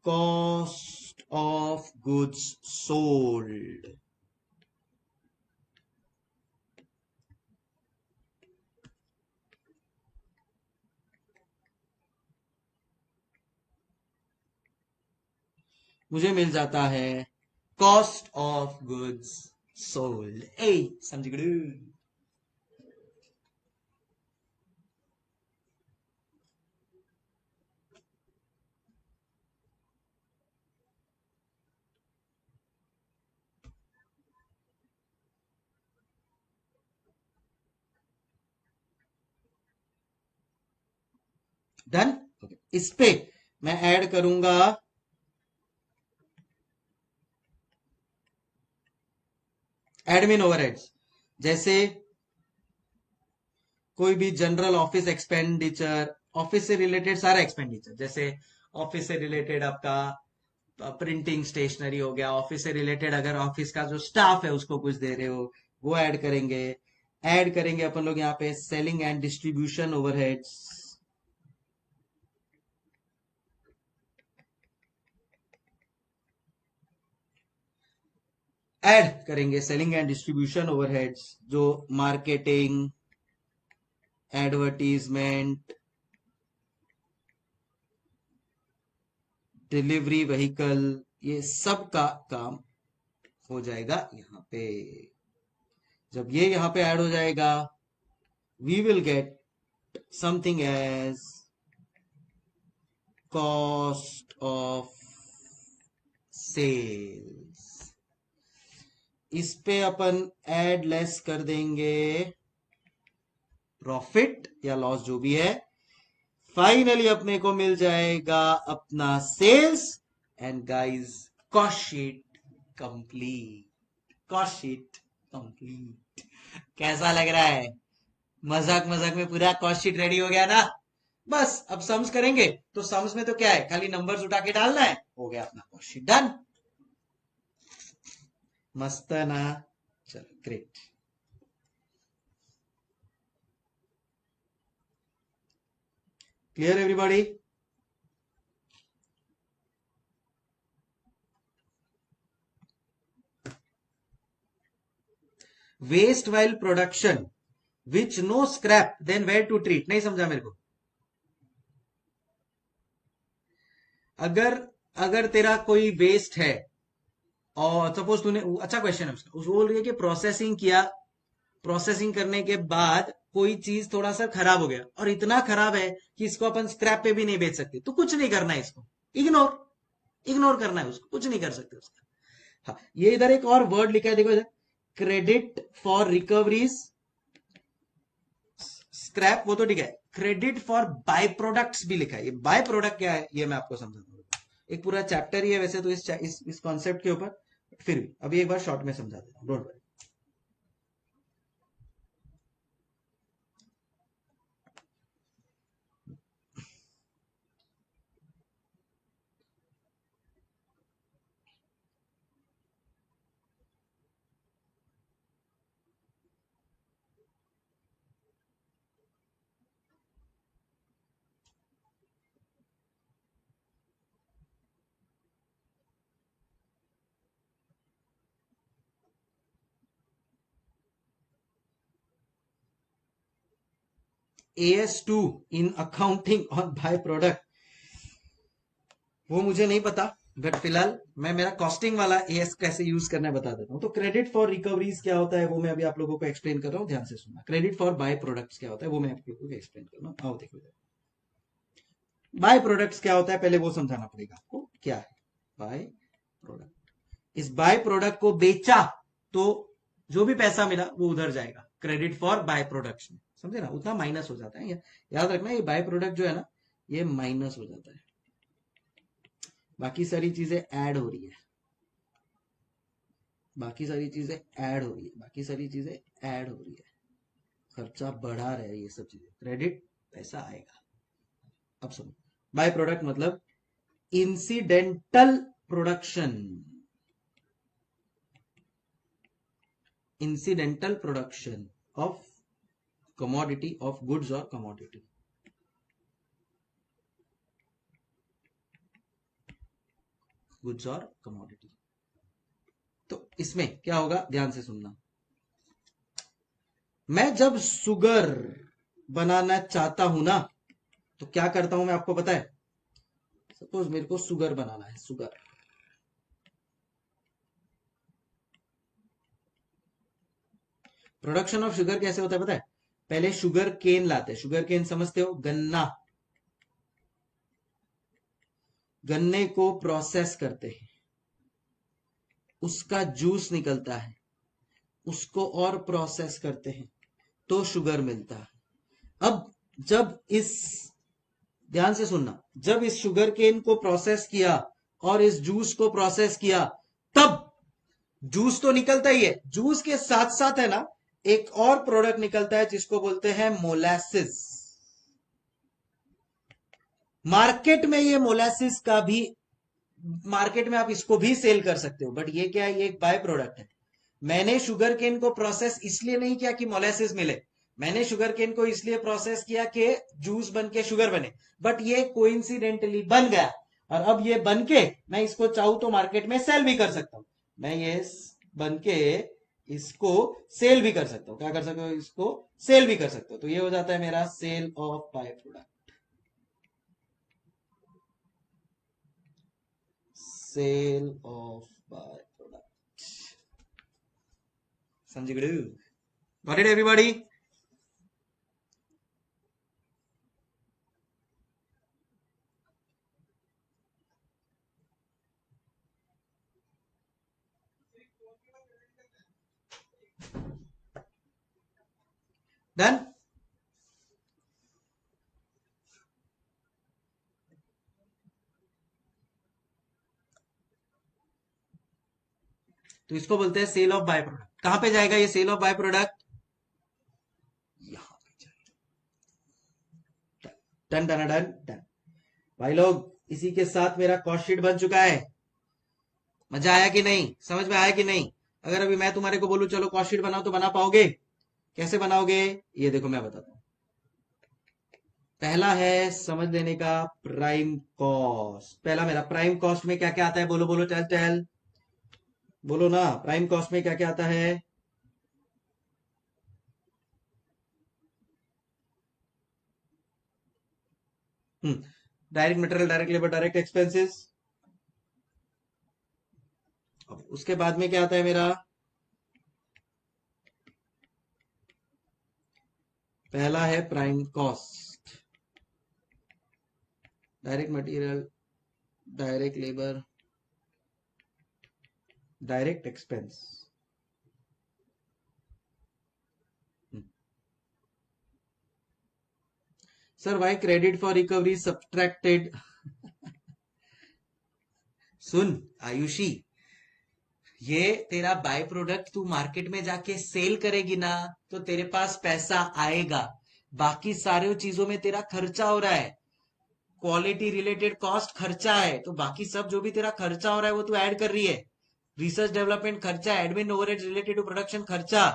cost of goods sold. मुझे मिल जाता है कॉस्ट ऑफ गुड्स सोल्ड। ए समझ गए? डन। इस पे मैं ऐड करूंगा एडमिन ओवरहेड्स, जैसे कोई भी जनरल ऑफिस एक्सपेंडिचर, ऑफिस से रिलेटेड सारा एक्सपेंडिचर, जैसे ऑफिस से रिलेटेड आपका प्रिंटिंग स्टेशनरी हो गया, ऑफिस से रिलेटेड अगर ऑफिस का जो स्टाफ है उसको कुछ दे रहे हो वो ऐड करेंगे। ऐड करेंगे अपन लोग यहाँ पे selling and distribution overheads, add करेंगे सेलिंग एंड डिस्ट्रीब्यूशन ओवरहेड्स, जो मार्केटिंग, एडवर्टीजमेंट, डिलीवरी व्हीकल, ये सब का काम हो जाएगा यहाँ पे। जब ये यहाँ पे ऐड हो जाएगा, we will get something as cost of sales. इस पे अपन ऐड लेस कर देंगे प्रॉफिट या लॉस जो भी है, फाइनली अपने को मिल जाएगा अपना sales and guys, cost sheet complete, cost sheet complete. कैसा लग रहा है? मजाक मजाक में पूरा कॉस्ट शीट रेडी हो गया ना। बस अब सम्स करेंगे, तो सम्स में तो क्या है, खाली नंबर्स उठा के डालना है, हो गया अपना कॉस्ट शीट डन। मस्त है ना? चलो great. Clear everybody? Waste while production which no scrap then where to treat, नहीं समझा मेरे को? अगर अगर तेरा कोई वेस्ट है और सपोज तूने, अच्छा क्वेश्चन है उसका, उसको बोल रही है कि प्रोसेसिंग किया, प्रोसेसिंग करने के बाद कोई चीज थोड़ा सा खराब हो गया और इतना खराब है कि इसको अपन स्क्रैप पे भी नहीं बेच सकते, तो कुछ नहीं करना है इसको, इग्नोर, इग्नोर करना है उसको, कुछ नहीं कर सकते उसका। हाँ, ये इधर एक और वर्ड लिखा है, देखो इधर, क्रेडिट फॉर रिकवरीज स्क्रैप, वो तो ठीक है, क्रेडिट फॉर बाय प्रोडक्ट्स भी लिखा है। ये बाय प्रोडक्ट क्या है ये मैं आपको समझाता हूँ, एक पूरा चैप्टर ही है वैसे तो इस कॉन्सेप्ट के ऊपर, फिर भी अभी एक बार शॉर्ट में समझा देता हूँ, don't worry. AS2 in accounting on by product, वो मुझे नहीं पता, बट फिलहाल मैं मेरा कॉस्टिंग वाला एएस कैसे यूज करना है बता देता हूँ। तो क्रेडिट फॉर रिकवरीज क्या होता है वो मैं अभी आप लोगों को एक्सप्लेन कर रहा हूँ, ध्यान से सुनना। क्रेडिट फॉर बाय प्रोडक्ट्स क्या होता है वो मैं आप लोगों को एक्सप्लेन कर रहा हूँ, आओ देखो। बाय प्रोडक्ट्स क्या होता है पहले वो समझाना पड़ेगा आपको, क्या है बाय प्रोडक्ट। इस बाय प्रोडक्ट को बेचा तो जो भी पैसा मिला वो उधर जाएगा क्रेडिट फॉर बाय प्रोडक्ट्स में, समझे ना? उतना माइनस हो जाता है, याद रखना ये बाय प्रोडक्ट जो है ना ये माइनस हो जाता है, बाकी सारी चीजें ऐड हो रही है, बाकी सारी चीजें ऐड हो रही है, बाकी सारी चीजें ऐड हो रही है, खर्चा बढ़ा रहे हैं, ये सब चीजें क्रेडिट पैसा आएगा। अब सुनो, बाय प्रोडक्ट मतलब incidental production, incidental production of commodity, of goods और कमोडिटी, गुड्स और कमोडिटी। तो इसमें क्या होगा ध्यान से सुनना, मैं जब शुगर बनाना चाहता हूं ना तो क्या करता हूं मैं, आपको पता है? सपोज मेरे को शुगर बनाना है, शुगर, प्रोडक्शन ऑफ शुगर कैसे होता है पता है? पहले शुगर केन लाते हैं, शुगर केन समझते हो, गन्ना, गन्ने को प्रोसेस करते हैं, उसका जूस निकलता है, उसको और प्रोसेस करते हैं तो शुगर मिलता है। अब जब इस, ध्यान से सुनना, जब इस शुगर केन को प्रोसेस किया और इस जूस को प्रोसेस किया, तब जूस तो निकलता ही है, जूस के साथ साथ है ना एक और प्रोडक्ट निकलता है जिसको बोलते हैं मोलासिस। मार्केट में ये मोलासिस का भी, मार्केट में आप इसको भी सेल कर सकते हो, बट ये क्या है, ये एक बाय प्रोडक्ट है। मैंने शुगर केन को प्रोसेस इसलिए नहीं किया कि मोलासिस मिले, मैंने शुगर केन को इसलिए प्रोसेस किया कि जूस बन के शुगर बने, बट ये कोइंसिडेंटली बन गया, और अब ये बन के मैं इसको चाहूं तो मार्केट में सेल भी कर सकता हूं, मैं ये बन के इसको सेल भी कर सकता हूं, क्या कर सकता हूं, इसको सेल भी कर सकता हूं, तो ये हो जाता है मेरा sale of by product, sale of by product, समझ गए? Got it everybody? डन? तो इसको बोलते हैं सेल ऑफ बाय प्रोडक्ट। कहां पे जाएगा ये सेल ऑफ बाय प्रोडक्ट? यहां पे जाएगा। Done done done done. भाई लोग, इसी के साथ मेरा कॉस्ट शीट बन चुका है। मजा आया कि नहीं? समझ में आया कि नहीं? अगर अभी मैं तुम्हारे को बोलूं चलो कॉस्ट शीट बनाओ, तो बना पाओगे? कैसे बनाओगे ये देखो मैं बताता हूं। पहला है समझ लेने का प्राइम कॉस्ट। पहला मेरा प्राइम कॉस्ट में क्या क्या आता है? बोलो बोलो, टेल टेल, बोलो ना। प्राइम कॉस्ट में क्या क्या आता है? Direct material, direct labour, direct expenses. उसके बाद में क्या आता है मेरा? पहला है prime cost, direct material, direct labour, direct expense. Sir why credit for recovery subtracted? सुन आयुषी, ये तेरा बाय प्रोडक्ट तू मार्केट में जाके सेल करेगी ना, तो तेरे पास पैसा आएगा। बाकी सारे चीजों में तेरा खर्चा हो रहा है। क्वालिटी रिलेटेड कॉस्ट खर्चा है, तो बाकी सब जो भी तेरा खर्चा हो रहा है वो तू ऐड कर रही है। रिसर्च डेवलपमेंट खर्चा, admin overhead related to production खर्चा,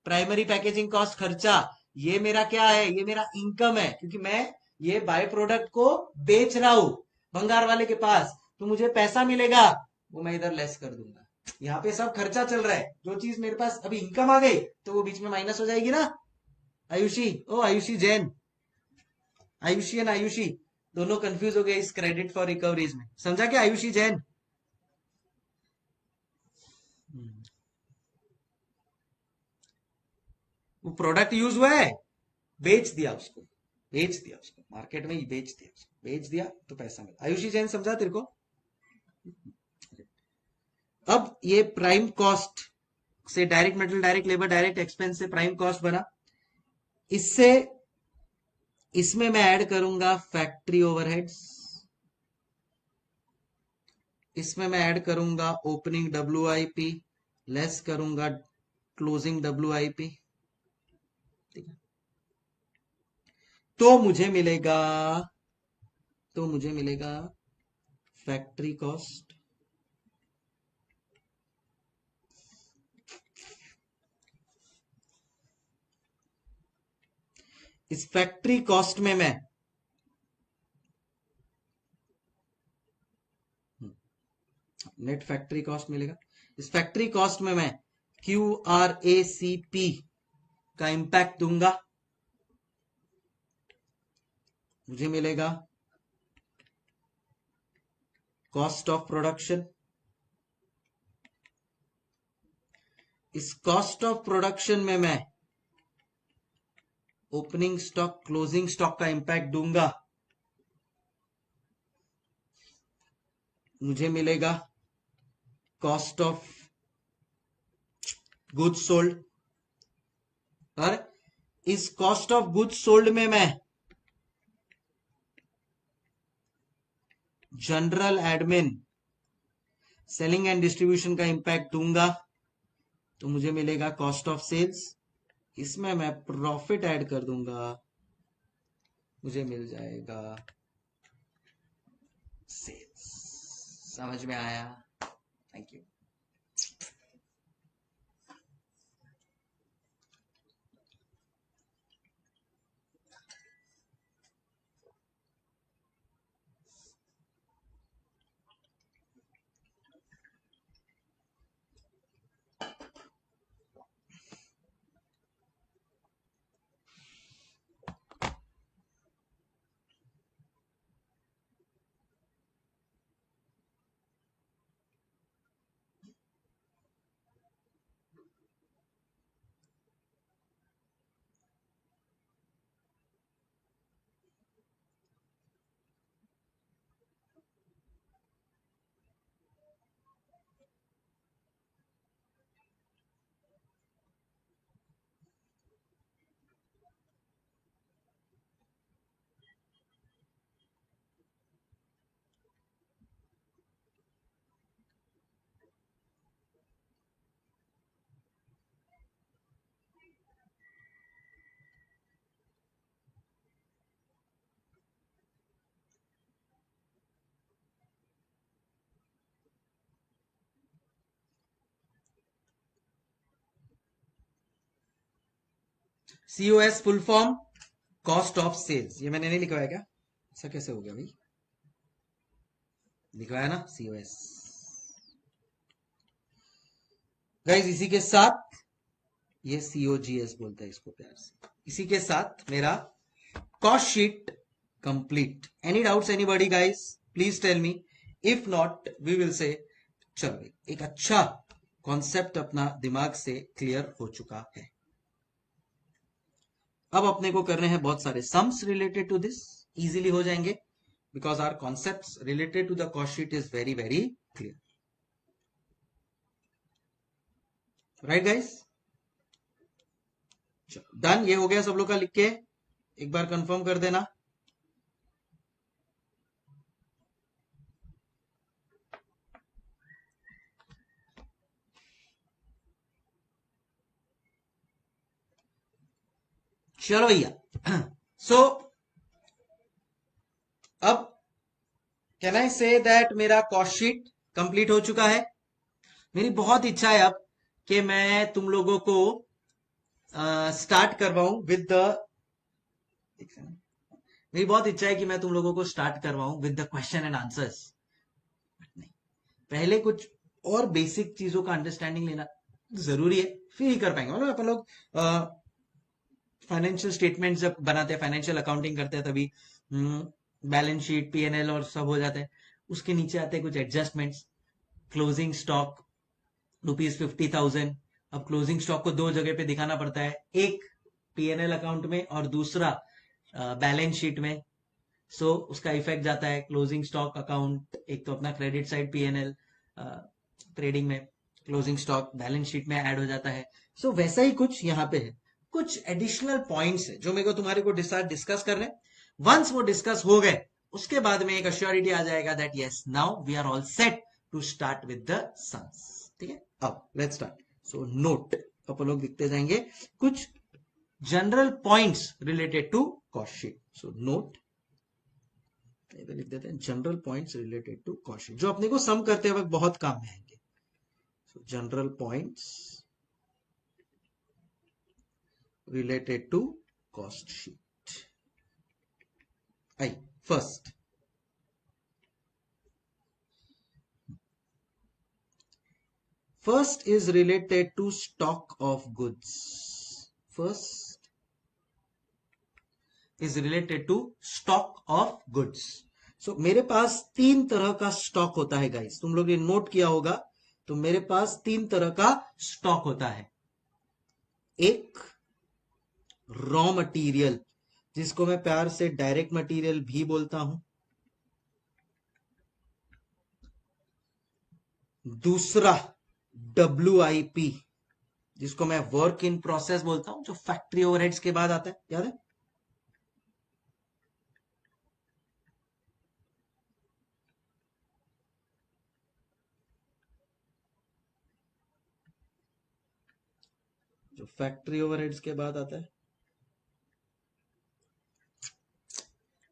प्राइमरी पैकेजिंग कॉस्ट खर्चा। ये मेरा क्या है? ये मेरा इनकम है, क्योंकि मैं ये बाय प्रोडक्ट को बेच रहा हूं भंगार वाले के पास, तो मुझे पैसा मिलेगा, वो मैं इधर लेस कर दूंगा। यहाँ पे सब खर्चा चल रहा है। जो चीज मेरे पास अभी इनकम आ गई, तो वो बीच में माइनस हो जाएगी ना। आयुषी, ओ आयुषी जैन, आयुषी एंड आयुषी दोनों कंफ्यूज हो गए इस क्रेडिट फॉर रिकवरीज में। समझा क्या आयुषी जैन? वो प्रोडक्ट यूज हुआ है, बेच दिया उसको, बेच दिया उसको मार्केट में ही, बेच दिया उसको, बेच दिया तो पैसा मिला। आयुषी जैन समझा तेरे को? अब ये प्राइम कॉस्ट से direct material, direct labour, direct expense से प्राइम कॉस्ट बना। इससे इसमें मैं ऐड करूंगा फैक्ट्री ओवरहेड्स, इसमें मैं ऐड करूंगा ओपनिंग WIP, लेस करूंगा क्लोजिंग WIP। ठीक है, तो मुझे मिलेगा, तो मुझे मिलेगा फैक्ट्री कॉस्ट। इस फैक्ट्री कॉस्ट में मैं नेट फैक्ट्री कॉस्ट मिलेगा। इस फैक्ट्री कॉस्ट में मैं QRACP का इंपैक्ट दूंगा, मुझे मिलेगा कॉस्ट ऑफ प्रोडक्शन। इस कॉस्ट ऑफ प्रोडक्शन में मैं ओपनिंग स्टॉक, क्लोजिंग स्टॉक का इंपैक्ट दूंगा, मुझे मिलेगा कॉस्ट ऑफ गुड्स सोल्ड। और इस कॉस्ट ऑफ गुड्स सोल्ड में मैं general admin, selling and distribution का इंपैक्ट दूंगा, तो मुझे मिलेगा कॉस्ट ऑफ सेल्स। इसमें मैं प्रॉफिट ऐड कर दूंगा, मुझे मिल जाएगा सेल्स। समझ में आया? Thank you. COS full form cost of sales, ये मैंने नहीं लिखवाया क्या? ऐसा कैसे हो गया भाई? लिखवाया ना COS। गाइस इसी के साथ, ये COGS बोलता है इसको प्यार से, इसी के साथ मेरा cost sheet complete. Any doubts anybody guys? Please tell me, if not we will say चलो भाई एक अच्छा कॉन्सेप्ट अपना दिमाग से क्लियर हो चुका है। अब अपने को करने हैं बहुत सारे sums related to this, easily हो जाएंगे because our concepts related to the cost sheet is very very clear. Right guys? Done, ये हो गया सब लोग का, लिख के एक बार कंफर्म कर देना। चलो भैया सो अब कैन आई से दैट मेरा कॉस्ट शीट कंप्लीट हो चुका है। मेरी बहुत इच्छा है अब कि मैं तुम लोगों को स्टार्ट करवाऊं विद द, मेरी बहुत इच्छा है कि मैं तुम लोगों को स्टार्ट करवाऊं with the question and answers. नहीं, पहले कुछ और बेसिक चीजों का अंडरस्टैंडिंग लेना जरूरी है, फिर ही कर पाएंगे। मतलब अपन लोग फाइनेंशियल स्टेटमेंट जब बनाते हैं, फाइनेंशियल अकाउंटिंग करते हैं, तभी बैलेंस शीट P&L और सब हो जाता है। उसके नीचे आते हैं कुछ एडजस्टमेंट्स, क्लोजिंग स्टॉक ₹50,000। अब क्लोजिंग स्टॉक को दो जगह पे दिखाना पड़ता है, एक P&L अकाउंट में और दूसरा बैलेंस शीट में। सो उसका इफेक्ट जाता है क्लोजिंग स्टॉक अकाउंट, एक तो अपना क्रेडिट साइड P&L ट्रेडिंग में, क्लोजिंग स्टॉक बैलेंस शीट में ऐड हो जाता है। सो वैसा ही कुछ यहाँ पे है, कुछ एडिशनल पॉइंट्स है जो मेरे को तुम्हारे को डिस्कस करने। वंस वो डिस्कस हो गए उसके बाद में एक अश्योरिटी आ जाएगा that yes now we are all set to start with the sums. ठीक है, अब लेट्स स्टार्ट। सो नोट, अपन लोग लिखते जाएंगे कुछ general points related to cost sheet. So note लिख देते हैं general points related to cost sheet, जो अपने को सम करते वक्त बहुत काम में आएंगे। सो general points related to cost sheet. First, first is related to stock of goods. First is related to stock of goods. So मेरे पास तीन तरह का स्टॉक होता है गाइस, तुम लोग ने नोट किया होगा। तो मेरे पास तीन तरह का स्टॉक होता है। एक रॉ मटेरियल, जिसको मैं प्यार से डायरेक्ट मटेरियल भी बोलता हूं। दूसरा WIP, जिसको मैं वर्क इन प्रोसेस बोलता हूं, जो फैक्ट्री ओवरहेड्स के बाद आता है, याद है? जो फैक्ट्री ओवरहेड्स के बाद आता है।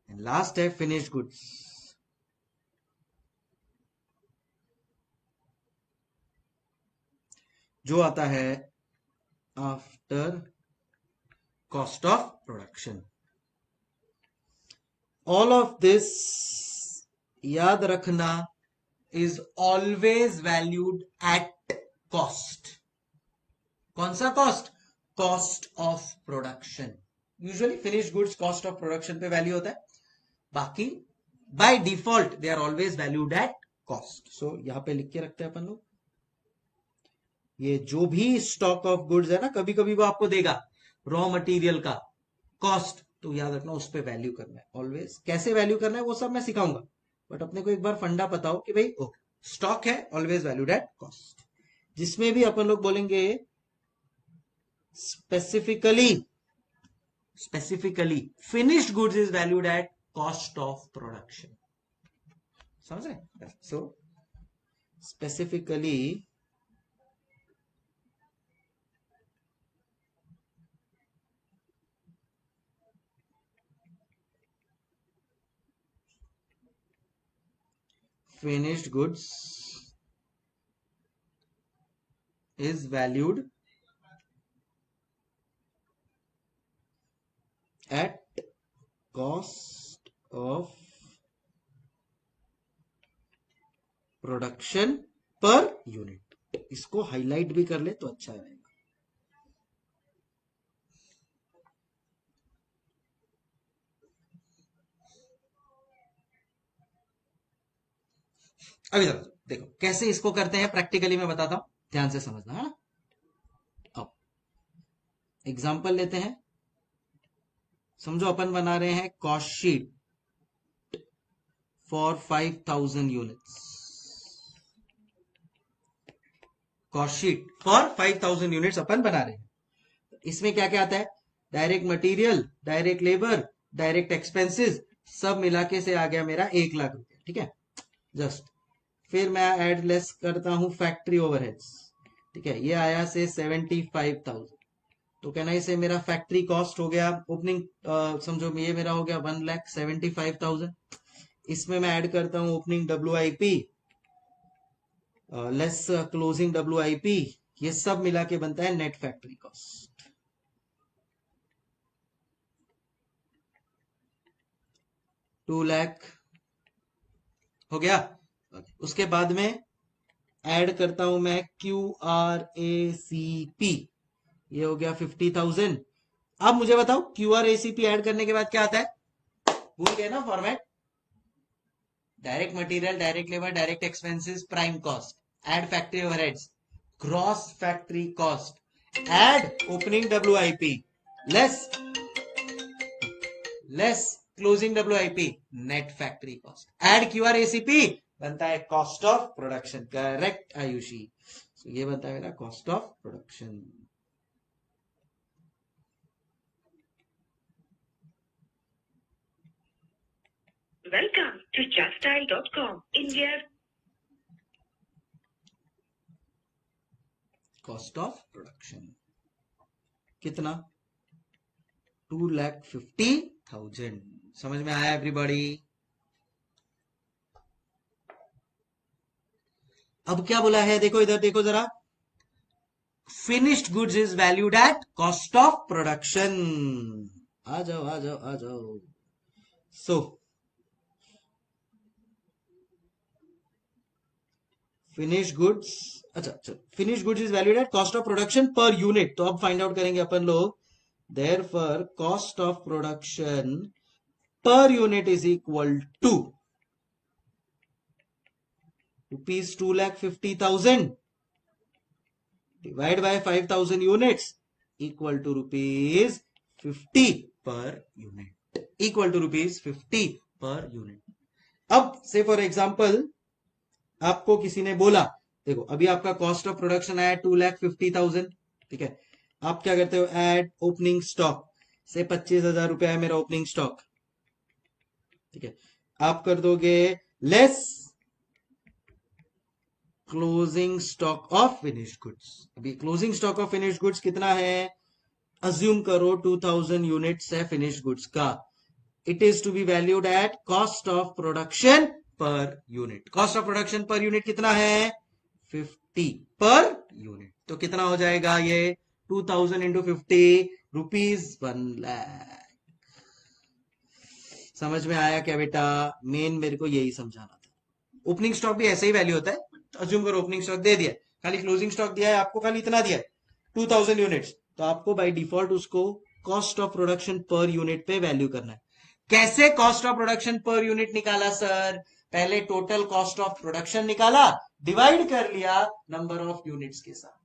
लास्ट है फिनिश्ड गुड्स, जो आता है after cost of production. All of this याद रखना is always valued at cost. कौन सा cost? Cost of production. Usually finished goods cost of production पे वैल्यू होता है, बाकी by default they are always valued at cost. So यहां पे लिख के रखते हैं अपन लोग, ये जो भी स्टॉक ऑफ गुड्स है ना, कभी कभी वो आपको देगा रॉ मटेरियल का कॉस्ट, तो याद रखना उस पर वैल्यू करना है ऑलवेज। कैसे वैल्यू करना है वो सब मैं सिखाऊंगा, बट अपने को एक बार फंडा पता हो कि भाई ओके स्टॉक है ऑलवेज वैल्यूड एट कॉस्ट। जिसमें भी अपन लोग बोलेंगे specifically finished goods is valued at cost of production. समझ रहे? So specifically finished goods is valued at cost of production per unit. इसको हाईलाइट भी कर ले तो अच्छा रहेगा। अभी देखो कैसे इसको करते हैं, प्रैक्टिकली मैं बताता हूं, ध्यान से समझना है ना। अब एग्जांपल लेते हैं। समझो अपन बना रहे हैं cost sheet for 5000 units. Cost sheet for 5000 units अपन बना रहे हैं। इसमें क्या क्या आता है? Direct material, direct labour, direct expenses, सब मिला के से आ गया मेरा 1 लाख रुपए। ठीक है, जस्ट। फिर मैं एड लेस करता हूं फैक्ट्री ओवरहेड्स। ठीक है, ये आया से 75,000। तो कहना इसे मेरा फैक्ट्री कॉस्ट हो गया ओपनिंग, समझो ये मेरा हो गया 1,75,000। इसमें मैं ऐड करता हूं opening WIP less closing WIP, ये सब मिला के बनता है नेट फैक्ट्री कॉस्ट। 2 लाख हो गया। उसके बाद में ऐड करता हूं मैं QRACP, ये हो गया 50,000। अब मुझे बताओ QRACP ऐड करने के बाद क्या आता है? भूल गए ना format? Direct material, direct labour, direct expenses, prime cost, add factory overheads, gross factory cost, add opening WIP less closing WIP, net factory cost, add QRACP, बनता है cost of production. Correct Ayushi. ये बनता है मेरा cost of production. Welcome to juststyle.com, India. Cost of production कितना? 2,50,000। समझ में आया एवरीबॉडी? अब क्या बोला है, देखो इधर देखो जरा। Finished goods is valued at cost of production. आ जाओ आ जाओ आ जाओ। सो फिनिश गुड्स, अच्छा अच्छा, finish goods is valued at cost of production per unit. तो अब फाइंड आउट करेंगे अपन लोग। Therefore cost of production per unit is equal to rupees 2,50,000 divide by 5,000 units equal to rupees 50 per unit, equal to rupees 50 per unit. अब से for example आपको किसी ने बोला, देखो अभी आपका कॉस्ट ऑफ प्रोडक्शन आया 2,50,000। ठीक है, आप क्या करते हो? एड ओपनिंग स्टॉक से 25,000 रुपया है मेरा ओपनिंग स्टॉक। ठीक है, आप कर दोगे less closing stock of finished goods. अभी closing stock of finished goods कितना है? अज्यूम करो 2,000 यूनिट्स है फिनिश्ड गुड्स का। It is to be valued at cost of production per unit. Cost of production per unit कितना है? 50 per unit. तो कितना हो जाएगा ये? 2,000 इंटू 50, रुपीज 1,00,000। समझ में आया क्या बेटा? मेन मेरे को यही समझाना था। ओपनिंग स्टॉक भी ऐसे ही वैल्यू होता है। अज्यूम करो ओपनिंग स्टॉक दे दिया, खाली क्लोजिंग स्टॉक दिया है आपको, खाली इतना दिया है 2,000 यूनिट्स, तो आपको बाय डिफॉल्ट उसको cost of production per unit पे वैल्यू करना है। कैसे cost of production per unit निकाला सर? पहले टोटल कॉस्ट ऑफ प्रोडक्शन निकाला, डिवाइड कर लिया नंबर ऑफ यूनिट्स के साथ,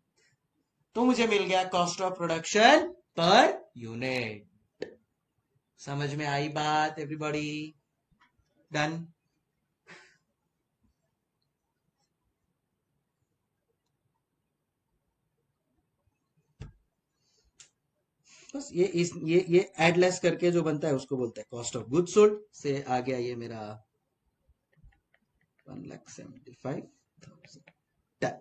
तो मुझे मिल गया cost of production per unit. समझ में आई बात एवरीबॉडी? डन। बस ये एड लेस करके जो बनता है उसको बोलते हैं कॉस्ट ऑफ गुड्स सोल्ड। से आ गया ये मेरा 1,75,000। डन।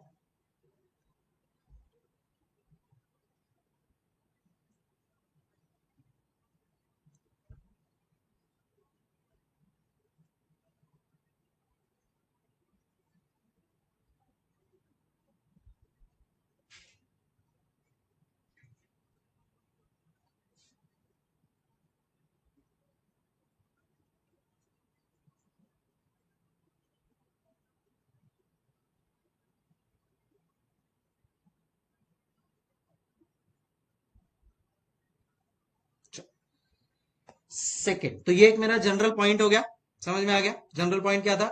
सेकेंड। तो ये एक मेरा जनरल पॉइंट हो गया, समझ में आ गया। जनरल पॉइंट क्या था?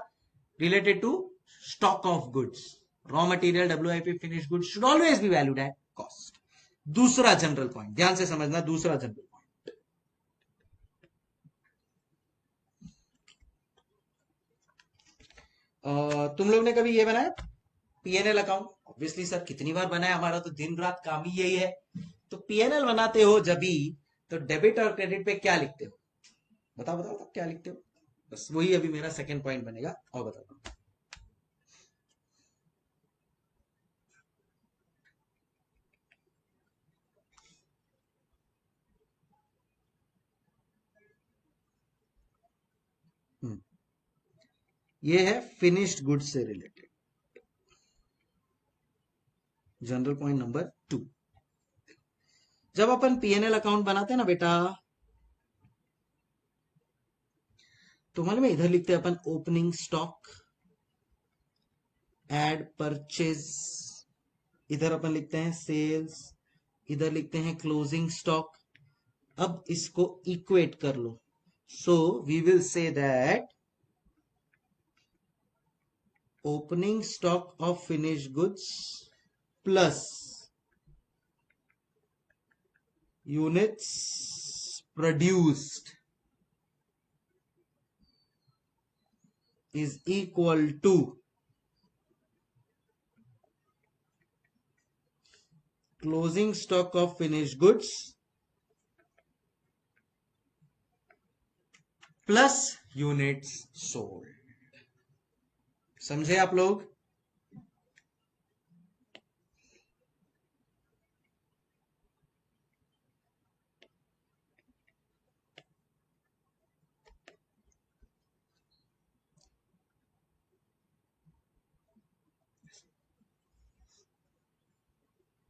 Related to stock of goods, raw material WIP finish goods should always be valued at cost. दूसरा जनरल पॉइंट ध्यान से समझना, दूसरा जनरल पॉइंट, तुम लोग ने कभी ये बनाया PNL अकाउंट? ऑब्वियसली सर कितनी बार बनाया, हमारा तो दिन रात काम ही यही है। तो PNL बनाते हो जब भी, तो डेबिट और क्रेडिट पे क्या लिखते हो? बताओ बताओ बताओ, क्या लिखते हो? बस वही अभी मेरा सेकंड पॉइंट बनेगा, और बताओ। ये है फिनिश्ड गुड्स से रिलेटेड, जनरल पॉइंट नंबर 2। जब अपन PNL अकाउंट बनाते हैं ना बेटा, तो मालूम है इधर लिखते हैं अपन ओपनिंग स्टॉक, एड परचेज, इधर अपन लिखते हैं सेल्स, इधर लिखते हैं क्लोजिंग स्टॉक। अब इसको इक्वेट कर लो, so we will say that opening stock of finish goods plus units produced is equal to closing stock of finished goods plus units sold। समझे आप लोग?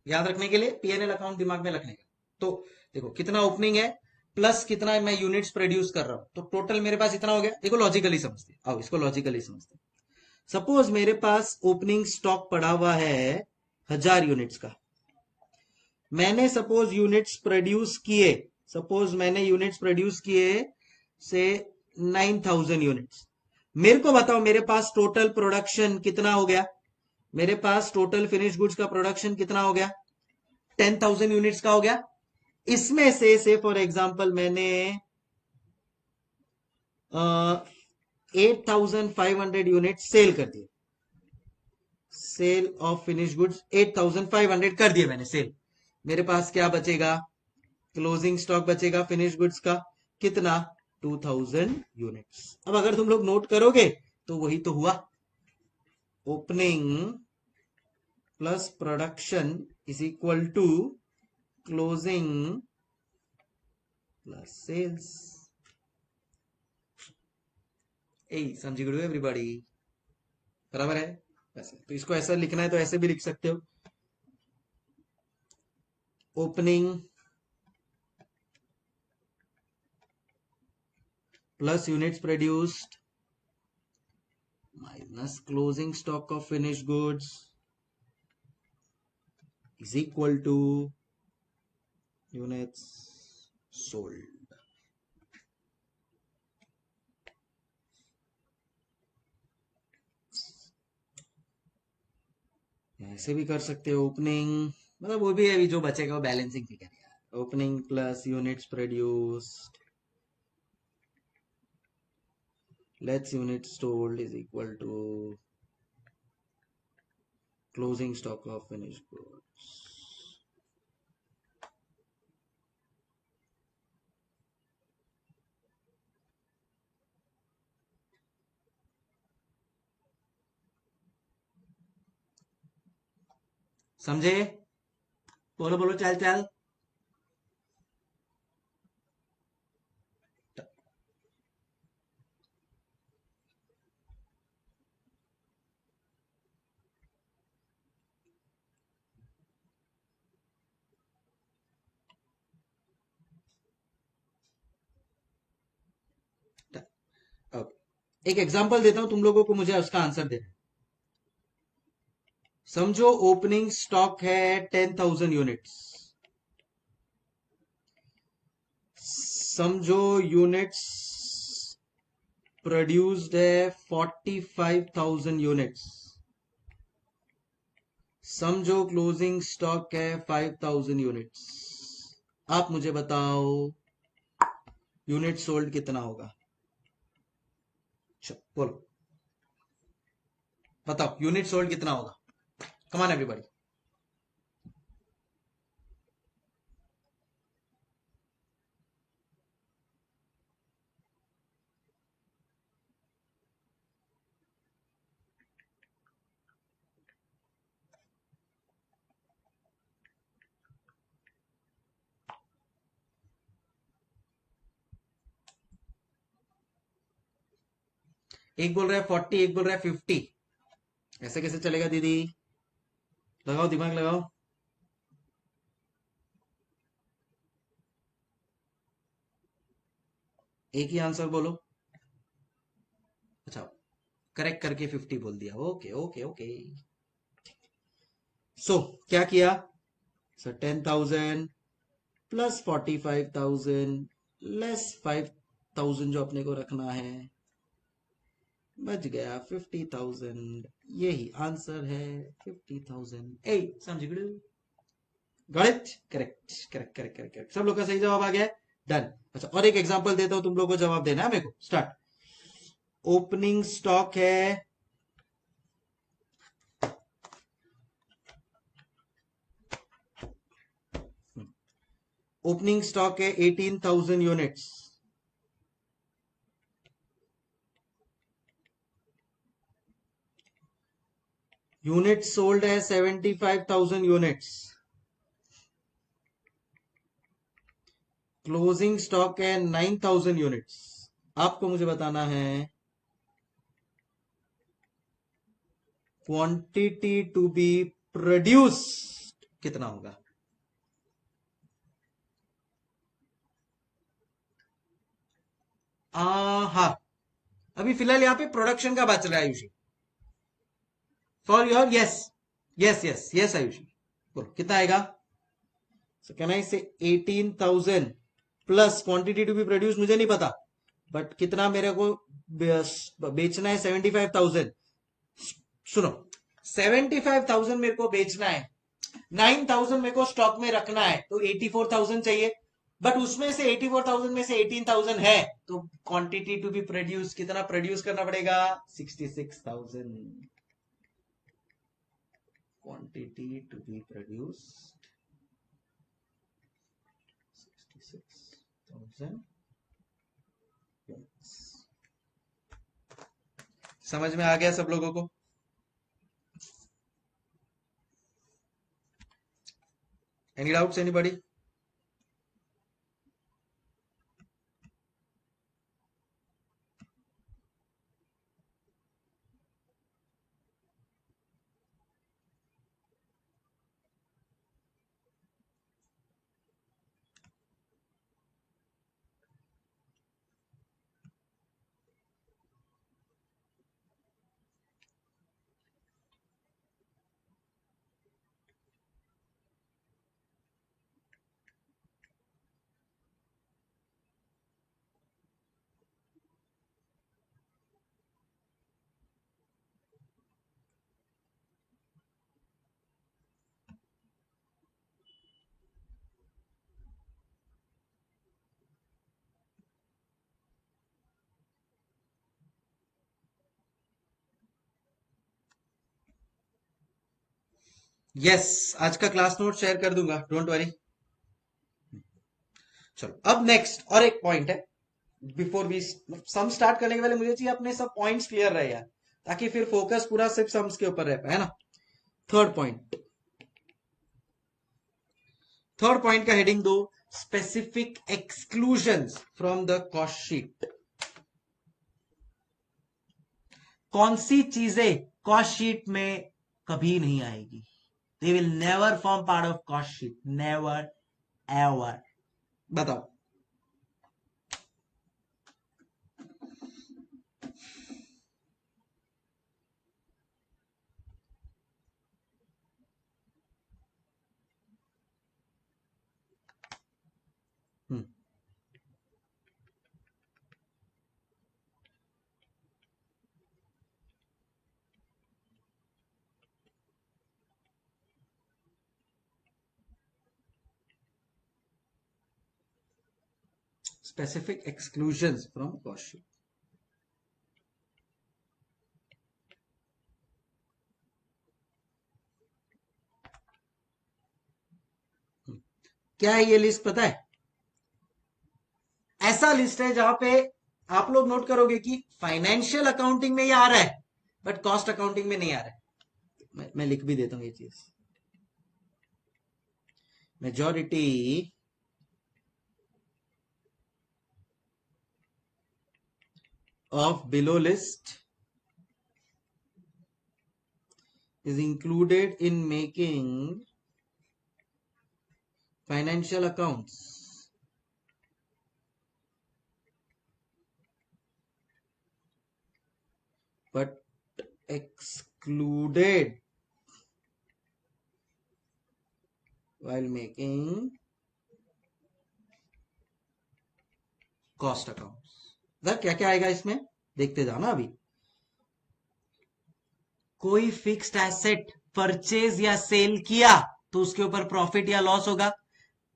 याद रखने के लिए PNL अकाउंट दिमाग में रखने का। तो देखो कितना ओपनिंग है प्लस कितना मैं यूनिट्स प्रोड्यूस कर रहा हूं, तो टोटल मेरे पास इतना हो गया। देखो लॉजिकली समझते, आओ इसको लॉजिकली समझते। सपोज मेरे पास ओपनिंग स्टॉक पड़ा हुआ है 1000 यूनिट्स का, मैंने सपोज यूनिट्स प्रोड्यूस किए, सपोज मैंने यूनिट्स प्रोड्यूस किए से 9000 यूनिट्स। मेरे को बताओ मेरे पास टोटल प्रोडक्शन कितना हो गया? मेरे पास टोटल फिनिश गुड्स का प्रोडक्शन कितना हो गया? 10,000 यूनिट्स का हो गया। इसमें से फॉर एग्जांपल मैंने 8,500 यूनिट सेल कर दिए, सेल ऑफ फिनिश गुड्स 8,500 कर दिए मैंने सेल। मेरे पास क्या बचेगा? क्लोजिंग स्टॉक बचेगा फिनिश गुड्स का कितना? 2,000 यूनिट्स। अब अगर तुम लोग नोट करोगे तो वही तो हुआ, opening plus production is equal to closing plus sales. ए समझी गुड एवरीबॉडी? बराबर है? वैसे तो इसको ऐसा लिखना है तो ऐसे भी लिख सकते हो, opening plus units produced minus closing stock of finish goods is equal to units sold। ऐसे भी कर सकते हो, ओपनिंग मतलब वो भी है, जो बचेगा वो बैलेंसिंग फिगर है, opening plus units produced let's units sold is equal to closing stock of finish goods. समझे? बोलो बोलो, चल चल। अब एक एग्जांपल देता हूं तुम लोगों को, मुझे उसका आंसर देना। समझो ओपनिंग स्टॉक है 10,000 यूनिट्स, समझो यूनिट्स प्रोड्यूस्ड है 45,000 यूनिट्स, समझो क्लोजिंग स्टॉक है 5,000 यूनिट्स। आप मुझे बताओ यूनिट सोल्ड कितना होगा? बोलो, बताओ यूनिट सोल्ड कितना होगा? Come on everybody. एक बोल रहा है 40, एक बोल रहा है 50। ऐसे कैसे चलेगा दीदी? लगाओ दिमाग लगाओ। एक ही आंसर बोलो। अच्छा, करेक्ट करके 50 बोल दिया। Okay okay okay. सो क्या किया? सो 10,000 प्लस 45,000 लेस 5,000 जो अपने को रखना है, बच गया 50,000। यही आंसर है 50,000। ए समझ गए? गणित correct correct correct correct correct. सब लोग का सही जवाब आ गया है। डन। अच्छा, और एक एग्जांपल देता हूं, तुम लोग को जवाब देना है मेरे को। स्टार्ट। ओपनिंग स्टॉक है ओपनिंग स्टॉक है 18,000 यूनिट्स, यूनिट सोल्ड है 75,000 यूनिट्स, क्लोजिंग स्टॉक है 9,000 यूनिट्स। आपको मुझे बताना है क्वांटिटी टू बी प्रोड्यूस्ड कितना होगा? हाँ, अभी फिलहाल यहाँ पे प्रोडक्शन का बच रहा है Ayushi. For your yes yes yes yes Ayushi, बोलो कितना आएगा? So can I say 18,000 plus quantity to be produce मुझे नहीं पता, बट कितना मेरे को बेचना है? 75,000। सुनो, 75,000 मेरे को बेचना है, 9,000 मेरे को स्टॉक में रखना है, तो 84,000 चाहिए। बट उसमें से 84,000 में से 18,000 है, तो क्वांटिटी टू बी प्रोड्यूस कितना प्रोड्यूस करना पड़ेगा? 66,000। Quantity to be produce 66,000। समझ में आ गया सब लोगों को? Any doubts anybody? यस, आज का क्लास नोट शेयर कर दूंगा, डोंट वरी। चलो, अब नेक्स्ट और एक पॉइंट है। बिफोर वी सम स्टार्ट करने के पहले मुझे चाहिए अपने सब पॉइंट्स क्लियर रहे यार, ताकि फिर फोकस पूरा सिर्फ सम्स के ऊपर रह पाए, है ना? थर्ड पॉइंट, थर्ड पॉइंट का हेडिंग दो, specific exclusions from the cost sheet. कौन सी चीजें कॉस्ट शीट में कभी नहीं आएगी? They will never form part of cost sheet, never ever. बताओ। Specific exclusions from cost sheet. क्या है ये लिस्ट पता है? ऐसा लिस्ट है जहां पे आप लोग नोट करोगे कि फाइनेंशियल अकाउंटिंग में ये आ रहा है बट कॉस्ट अकाउंटिंग में नहीं आ रहा है। मैं लिख भी देता हूं ये चीज। Majority of below list is included in making financial accounts but excluded while making cost accounts। क्या क्या आएगा इसमें देखते जाना। अभी कोई फिक्स्ड एसेट परचेज या सेल किया तो उसके ऊपर प्रॉफिट या लॉस होगा।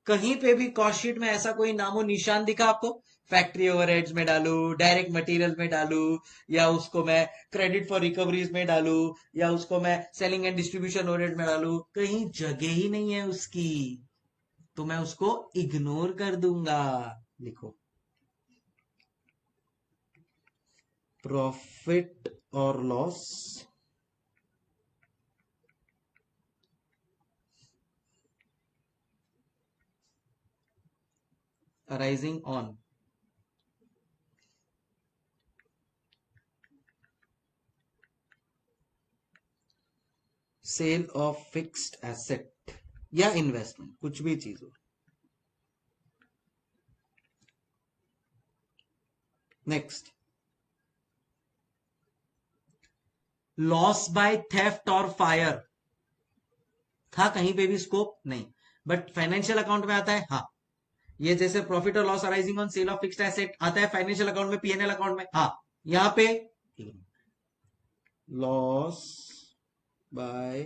कहीं पे भी कॉस्ट शीट में ऐसा कोई नामो निशान दिखा आपको? फैक्ट्री ओवरहेड्स में डालू, डायरेक्ट मटेरियल में डालू, या उसको मैं क्रेडिट फॉर रिकवरीज में डालू, या उसको मैं सेलिंग एंड डिस्ट्रीब्यूशन ओवरहेड में डालू, कहीं जगह ही नहीं है उसकी, तो मैं उसको इग्नोर कर दूंगा। लिखो प्रॉफिट और loss arising on sale of fixed asset या इन्वेस्टमेंट, कुछ भी चीज हो। नेक्स्ट, लॉस बाय थेफ्ट और फायर था कहीं पे भी स्कोप नहीं, बट फाइनेंशियल अकाउंट में आता है। हाँ, ये जैसे प्रॉफिट और loss arising on sale of fixed asset आता है फाइनेंशियल अकाउंट में, पीएनएल अकाउंट में। हाँ, यहां पे loss by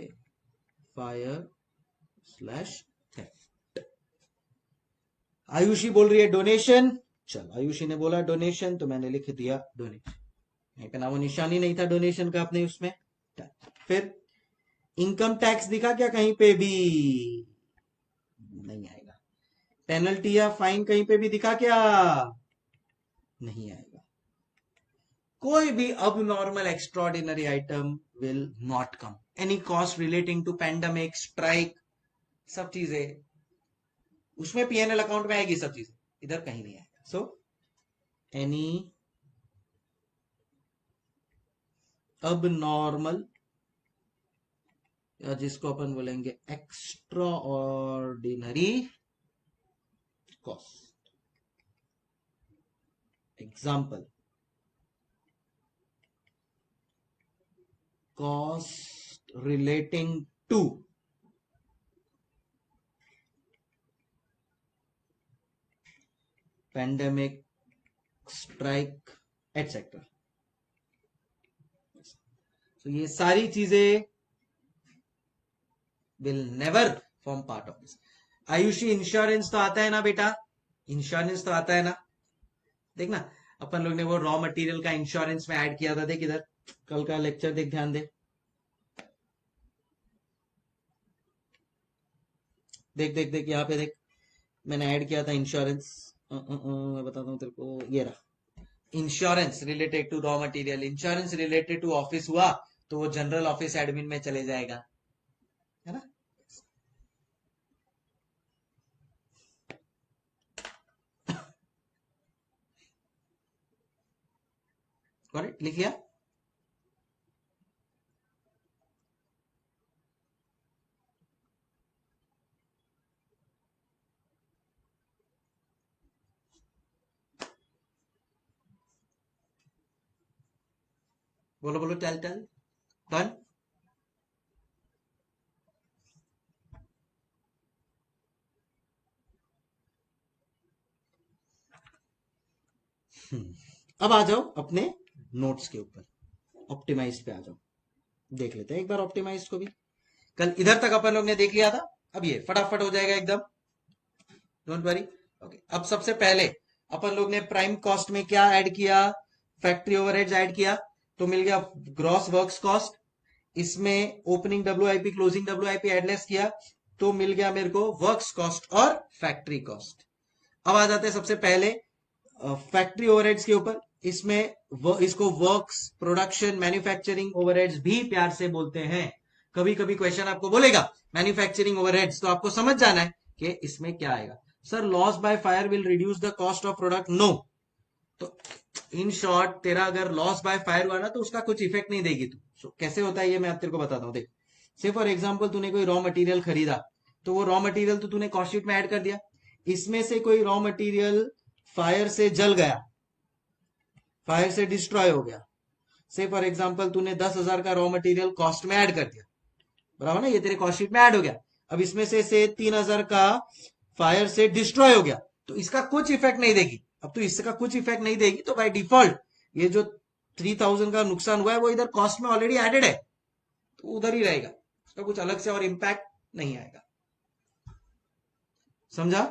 fire slash theft. Ayushi बोल रही है डोनेशन। चल, आयुषी ने बोला डोनेशन तो मैंने लिख दिया डोनेशन। यहीं पे नामो निशानी नहीं था डोनेशन का अपने उसमें। फिर इनकम टैक्स दिखा क्या कहीं पे भी? नहीं आएगा। पेनल्टी या फाइन कहीं पे भी दिखा क्या? नहीं आएगा। कोई भी अब normal extraordinary item will not come. Any cost relating to pandemic, strike, सब चीजें उसमें पीएनएल अकाउंट में आएगी, सब चीजें इधर कहीं नहीं आएगा। सो एनी अब नॉर्मल, या जिसको अपन बोलेंगे extraordinary cost. Example, cost relating to pandemic, strike etcetera. तो ये सारी चीजें will never form part of this. Ayushi, insurance तो आता है ना बेटा? इंश्योरेंस तो आता है ना? देखना, अपन लोग ने वो रॉ मटेरियल का इंश्योरेंस में ऐड किया था। देख इधर, कल का लेक्चर देख, ध्यान दे। देख देख देख, यहाँ पे देख, मैंने ऐड किया था इंश्योरेंस। मैं बताता हूँ तेरे को, ये रहा insurance related to raw material. Insurance related to office हुआ तो वो जनरल ऑफिस एडमिन में चले जाएगा, है ना? करेक्ट, लिख लिया? बोलो बोलो, चल चल, डन। अब आ जाओ अपने नोट्स के ऊपर, ऑप्टिमाइज पे आ जाओ। देख लेते हैं एक बार ऑप्टिमाइज को भी। कल इधर तक अपन लोग ने देख लिया था, अब ये फटाफट हो जाएगा एकदम, डोंट वरी। ओके, अब सबसे पहले अपन लोग ने प्राइम कॉस्ट में क्या ऐड किया, फैक्ट्री ओवरहेड्स ऐड किया, तो मिल गया ग्रॉस वर्क्स कॉस्ट। इसमें ओपनिंग डब्ल्यूआईपी क्लोजिंग डब्ल्यूआईपी एडलेस किया, तो मिल गया मेरे को वर्क्स कॉस्ट और फैक्ट्री कॉस्ट। अब आ जाते हैं सबसे पहले फैक्ट्री ओवरहेड्स के ऊपर। इसमें इसको वर्क्स, प्रोडक्शन, मैन्युफैक्चरिंग ओवरहेड्स भी प्यार से बोलते हैं। कभी कभी क्वेश्चन आपको बोलेगा मैन्युफैक्चरिंग ओवरहेड्स, तो आपको समझ जाना है कि इसमें क्या आएगा। Sir loss by fire will reduce the cost of product, no. तो इन शॉर्ट तेरा अगर लॉस बाय फायर हुआ ना तो उसका कुछ इफेक्ट नहीं देगी तू। कैसे होता है ये मैं तेरे को बताता हूँ। देख, से फॉर एग्जाम्पल तूने कोई रॉ मटेरियल खरीदा, तो वो रॉ मटेरियल तो तूने कॉस्ट शीट में ऐड कर दिया। इसमें से कोई रॉ मटेरियल फायर से जल गया, फायर से डिस्ट्रॉय हो गया। से फॉर एग्जाम्पल तूने 10,000 का रॉ मटेरियल कॉस्ट में ऐड कर दिया, बराबर ना, ये तेरे कॉस्ट शीट में ऐड हो गया। अब इसमें से 3,000 का फायर से डिस्ट्रॉय हो गया, तो इसका कुछ इफेक्ट नहीं देगी। अब तो इसका कुछ इफेक्ट नहीं देगी, तो बाय डिफॉल्ट ये जो 3,000 का नुकसान हुआ है वो इधर कॉस्ट में ऑलरेडी एडेड है, तो उधर ही रहेगा, उसका कुछ अलग से और इंपैक्ट नहीं आएगा। समझा?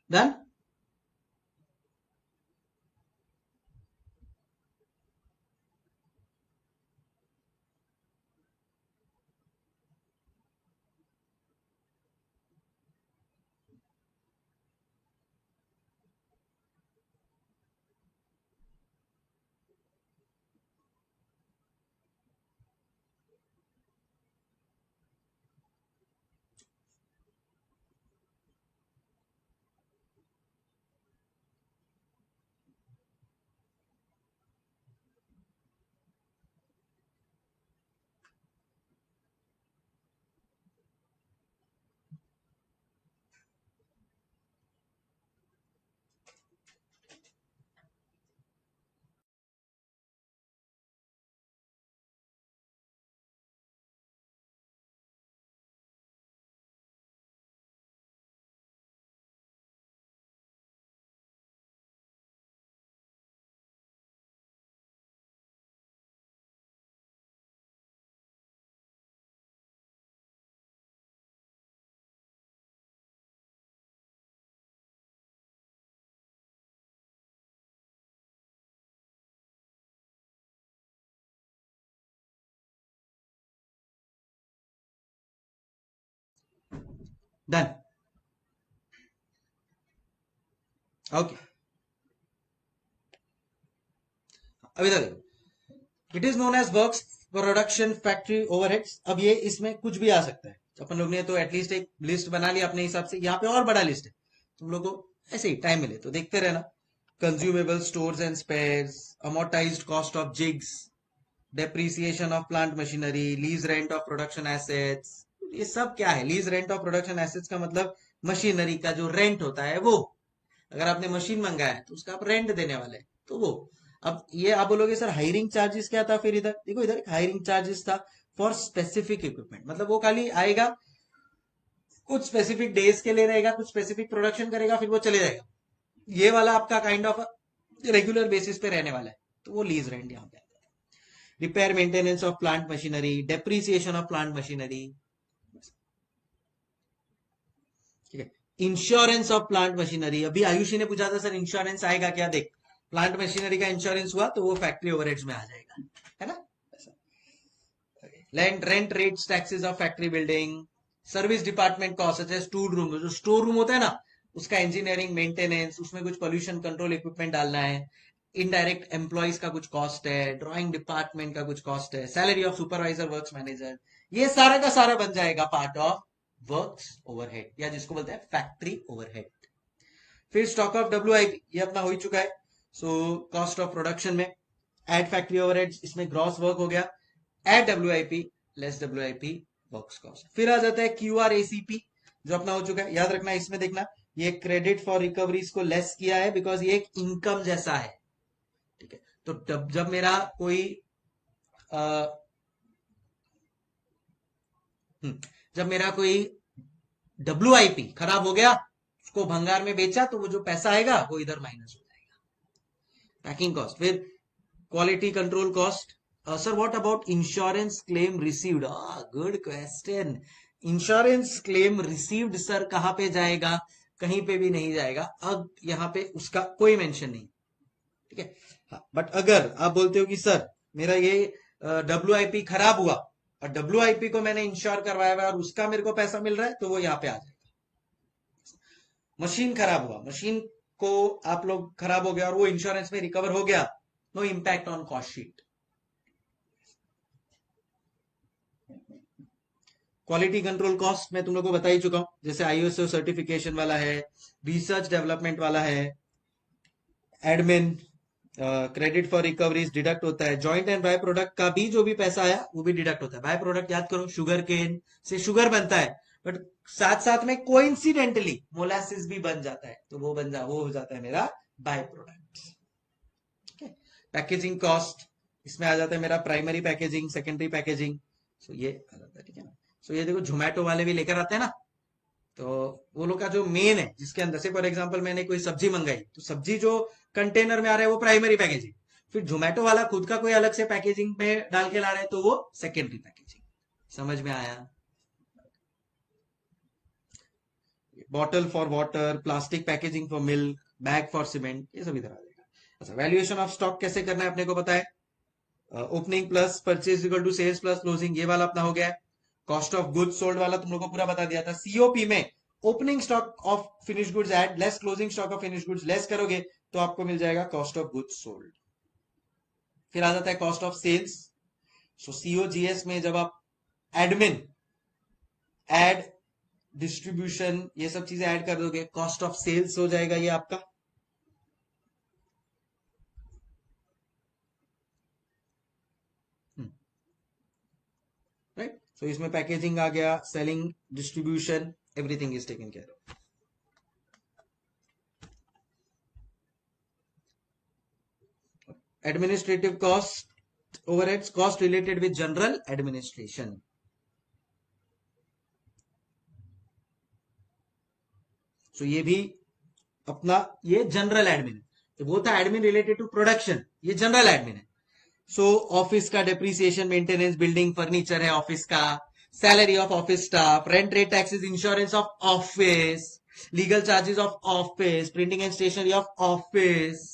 डन? डन? ओके, अभी तक it is known as works, production, factory overheads. अब ये इसमें कुछ भी आ सकता है। अपन लोग ने तो एटलीस्ट एक लिस्ट बना लिया अपने हिसाब से, यहाँ पे और बड़ा लिस्ट है, तुम लोग को ऐसे ही टाइम मिले तो देखते रहना। Consumable stores and spheres, amortised cost of jigs, depreciation of plant machinery, lease rent of production assets. ये सब क्या है? Lease rent of production assets का मतलब मशीनरी का जो रेंट होता है वो। अगर आपने मशीन मंगाया है तो उसका आप रेंट देने वाले हैं, तो वो। अब ये आप बोलोगे सर हायरिंग चार्जेस क्या था? फिर इधर देखो, इधर एक हायरिंग चार्जेस था फॉर स्पेसिफिक इक्विपमेंट, मतलब वो खाली आएगा कुछ स्पेसिफिक डेज के लिए रहेगा, कुछ स्पेसिफिक प्रोडक्शन करेगा, फिर वो चले जाएगा। ये वाला आपका काइंड ऑफ रेगुलर बेसिस पे रहने वाला है, तो वो लीज रेंट यहाँ पे आता है। Repair maintenance of plant machinery, depreciation of plant machinery, ठीक है। इंश्योरेंस ऑफ प्लांट मशीनरी, अभी आयुषी ने पूछा था सर इंश्योरेंस आएगा क्या? देख, प्लांट मशीनरी का इंश्योरेंस हुआ तो वो फैक्ट्री ओवरहेड्स में आ जाएगा, है ना? Rent rates taxes of factory building, service department cost such as tool room, जो स्टोर रूम होता है ना, उसका इंजीनियरिंग मेंटेनेंस, उसमें कुछ पोल्यूशन कंट्रोल इक्विपमेंट डालना है, इनडायरेक्ट एम्प्लॉइज का कुछ कॉस्ट है, ड्राइंग डिपार्टमेंट का कुछ कॉस्ट है, salary of supervisor works manager, ये सारा का सारा बन जाएगा पार्ट ऑफ वर्क्स ओवरहेड, या जिसको बोलते हैं फैक्ट्री ओवरहेड। फिर स्टॉक ऑफ डब्ल्यूआईपी, ये अपना हो ही चुका है। सो कॉस्ट ऑफ प्रोडक्शन में एड फैक्ट्री ओवरहेड्स, इसमें ग्रॉस वर्क हो गया, add WIP less WIP works cost. फिर आ जाता है क्यूआरएसीपी, जो अपना हो चुका है। याद रखना, इसमें देखना ये क्रेडिट फॉर रिकवरीज को लेस किया है, बिकॉज ये एक इनकम जैसा है, ठीक है। तो जब मेरा कोई जब मेरा कोई WIP खराब हो गया, उसको भंगार में बेचा, तो वो जो पैसा आएगा वो इधर माइनस हो जाएगा। Packing cost. फिर quality control cost. Sir what about insurance claim received? Good question. Insurance claim received sir कहां पे जाएगा? कहीं पे भी नहीं जाएगा। अब यहां पे उसका कोई मेंशन नहीं, ठीक है। हाँ, बट अगर आप बोलते हो कि सर मेरा ये WIP खराब हुआ और WIP को मैंने इंश्योर करवाया हुआ है और उसका मेरे को पैसा मिल रहा है, तो वो यहाँ पे आ जाएगा। मशीन खराब हुआ, मशीन को आप लोग खराब हो गया और वो इंश्योरेंस में रिकवर हो गया, no impact on cost sheet. Quality control cost मैं तुम लोग को बता ही चुका हूं, जैसे ISO सर्टिफिकेशन वाला है, रिसर्च डेवलपमेंट वाला है, admin, credit for recoveries deduct होता है, जॉइंट एंड बाय प्रोडक्ट का भी जो भी पैसा आया वो भी डिडक्ट होता है। बाय प्रोडक्ट याद करो, शुगर केन से शुगर बनता है, बट साथ साथ में कोइंसिडेंटली मोलासिस भी बन जाता है, तो वो हो जाता है मेरा बाय प्रोडक्ट। पैकेजिंग कॉस्ट, इसमें आ जाता है मेरा प्राइमरी पैकेजिंग, सेकेंडरी पैकेजिंग, सो ये आ जाता है, ठीक है ना। सो ये देखो जोमेटो वाले भी लेकर आते हैं ना, तो वो लोग का जो मेन है, जिसके अंदर से फॉर एग्जांपल मैंने कोई सब्जी मंगाई, तो सब्जी जो कंटेनर में आ रहा है वो प्राइमरी पैकेजिंग, फिर जोमेटो वाला खुद का कोई अलग से पैकेजिंग में डाल के ला रहा है, तो वो सेकेंडरी पैकेजिंग। समझ में आया? Bottle for water, plastic packaging for milk, bag for cement, ये सब इधर आ जाएगा। अच्छा, वैल्यूएशन ऑफ स्टॉक कैसे करना है अपने को पता है। Opening plus purchase equal to sales plus closing, ये वाला अपना हो गया है। कॉस्ट ऑफ गुड्स सोल्ड वाला तुम लोग को पूरा बता दिया था। COP में opening stock of finish goods add less closing stock of finish goods less करोगे तो आपको मिल जाएगा कॉस्ट ऑफ गुड्स सोल्ड। फिर आ जाता है cost of sales. So COGS में जब आप एडमिन, एड, डिस्ट्रीब्यूशन, ये सब चीजें ऐड कर दोगे, कॉस्ट ऑफ सेल्स हो जाएगा ये आपका। राइट, सो इसमें पैकेजिंग आ गया, selling, distribution, everything is taken care of. Administrative cost, overheads, cost related with general administration. So ये भी अपना, ये जनरल एडमिन है। तो वो था एडमिन रिलेटेड टू प्रोडक्शन, ये जनरल एडमिन है। सो ऑफिस का डेप्रीसिएशन, मेंटेनेंस, बिल्डिंग, फर्नीचर है ऑफिस का, salary of office staff, rent, rate, taxes, insurance of office, legal charges of office, printing and stationery of office,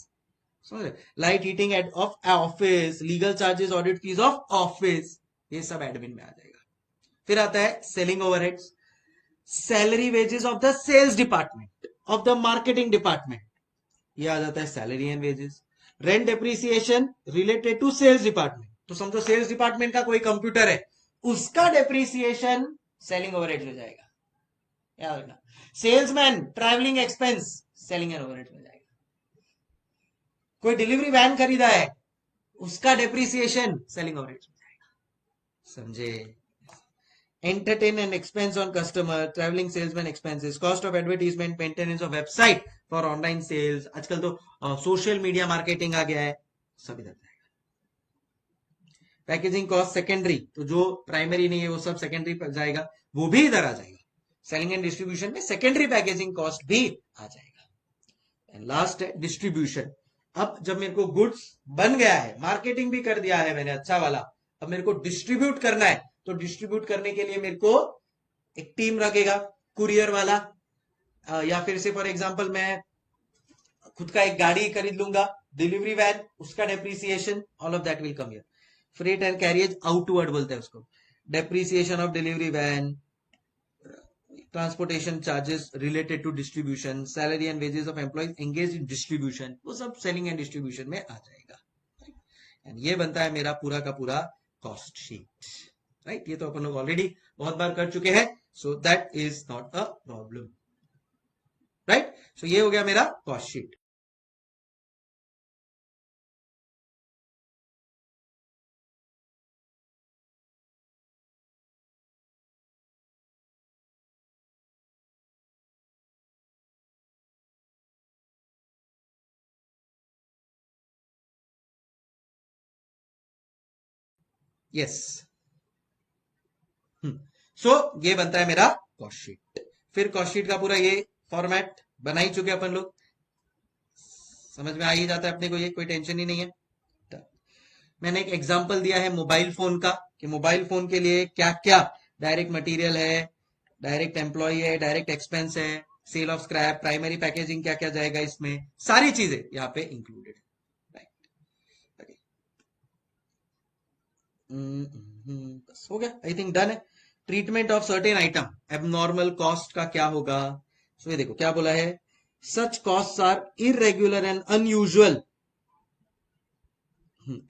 light heating of office, legal charges, audit fees of office, ये सब admin में आ जाएगा। फिर आता है selling overheads, salary wages of the sales department, of the marketing department, ये आ जाता है salary and wages. Rent depreciation related to sales department, तो समझो सेल्स डिपार्टमेंट का कोई कंप्यूटर है, उसका डेप्रीसिएशन सेलिंग ओवरहेड हो जाएगा, याद रखना। Salesman travelling expense selling and overhead हो जाएगा। कोई डिलीवरी वैन खरीदा है, उसका डेप्रीसिएशन सेलिंग ओवरहेड हो जाएगा। समझे? entertain and expense on customer, traveling salesman expenses, cost of advertisement, maintenance of website for online sales, आजकल तो सोशल मीडिया मार्केटिंग आ गया है, सब इधर जाएगा। पैकेजिंग कॉस्ट सेकेंडरी, तो जो प्राइमरी नहीं है वो सब सेकेंडरी पर जाएगा, वो भी इधर आ जाएगा। सेलिंग एंड डिस्ट्रीब्यूशन में सेकेंडरी पैकेजिंग कॉस्ट भी आ जाएगा। एंड लास्ट है डिस्ट्रीब्यूशन। अब जब मेरे को गुड्स बन गया है, मार्केटिंग भी कर दिया है मैंने अच्छा वाला, अब मेरे को डिस्ट्रीब्यूट करना है, तो डिस्ट्रीब्यूट करने के लिए मेरे को एक टीम रखेगा, कुरियर वाला, या फिर से फॉर एग्जांपल मैं खुद का एक गाड़ी खरीद लूंगा, डिलीवरी वैन, उसका depreciation, all of that will come here. Freight and carriage outward बोलते हैं उसको, depreciation of delivery van, transportation charges related to distribution, salary and wages of employees engage in distribution, वो सब सेलिंग एंड डिस्ट्रीब्यूशन में आ जाएगा। And ये बनता है मेरा पूरा का पूरा कॉस्ट शीट। राइट, ये तो अपन लोग ऑलरेडी बहुत बार कर चुके हैं, so that is not a problem. Right, so ये हो गया मेरा कॉस्ट शीट। यस, सो ये बनता है मेरा कॉस्ट शीट। फिर कॉस्ट शीट का पूरा ये फॉर्मेट बना ही चुके अपन लोग, समझ में आ ही जाता है अपने को, ये कोई टेंशन ही नहीं है। मैंने एक एग्जांपल दिया है मोबाइल फोन का, कि मोबाइल फोन के लिए क्या क्या डायरेक्ट मटेरियल है, डायरेक्ट एम्प्लॉय है, डायरेक्ट एक्सपेंस है, sale of scrap, primary packaging क्या क्या जाएगा इसमें, सारी चीजें यहाँ पे इंक्लूडेड है। बस हो गया, आई थिंक डन है। Treatment of certain item, abnormal cost का क्या होगा। सो ये देखो क्या बोला है, such cost are irregular and unusual,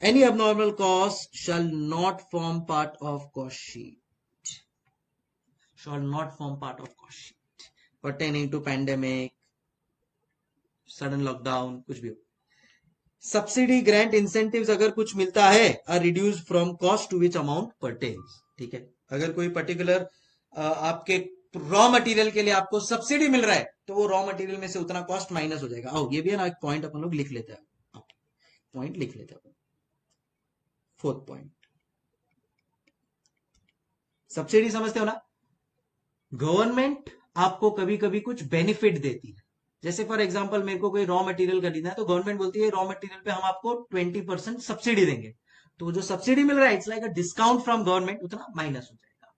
any abnormal cost shall not form part of cost sheet, shall not form part of cost sheet pertaining to pandemic, sudden lockdown, कुछ भी हो। सब्सिडी ग्रांट इंसेंटिव्स अगर कुछ मिलता है, are reduce from cost to which amount pertains, ठीक है। अगर कोई पर्टिकुलर आपके रॉ मटेरियल के लिए आपको सब्सिडी मिल रहा है, तो वो रॉ मटेरियल में से उतना कॉस्ट माइनस हो जाएगा। आओ ये भी है ना एक पॉइंट अपन लोग लिख लेते हैं, पॉइंट लिख लेते हैं। फोर्थ पॉइंट, सब्सिडी समझते हो ना, गवर्नमेंट आपको कभी कभी कुछ बेनिफिट देती है। जैसे फॉर एग्जांपल मेरे को कोई रॉ मटेरियल खरीदना है, तो गवर्नमेंट बोलती है रॉ मटेरियल पे हम आपको 20% सब्सिडी देंगे, तो जो सब्सिडी मिल रहा है it's like a discount from government, उतना माइनस हो जाएगा।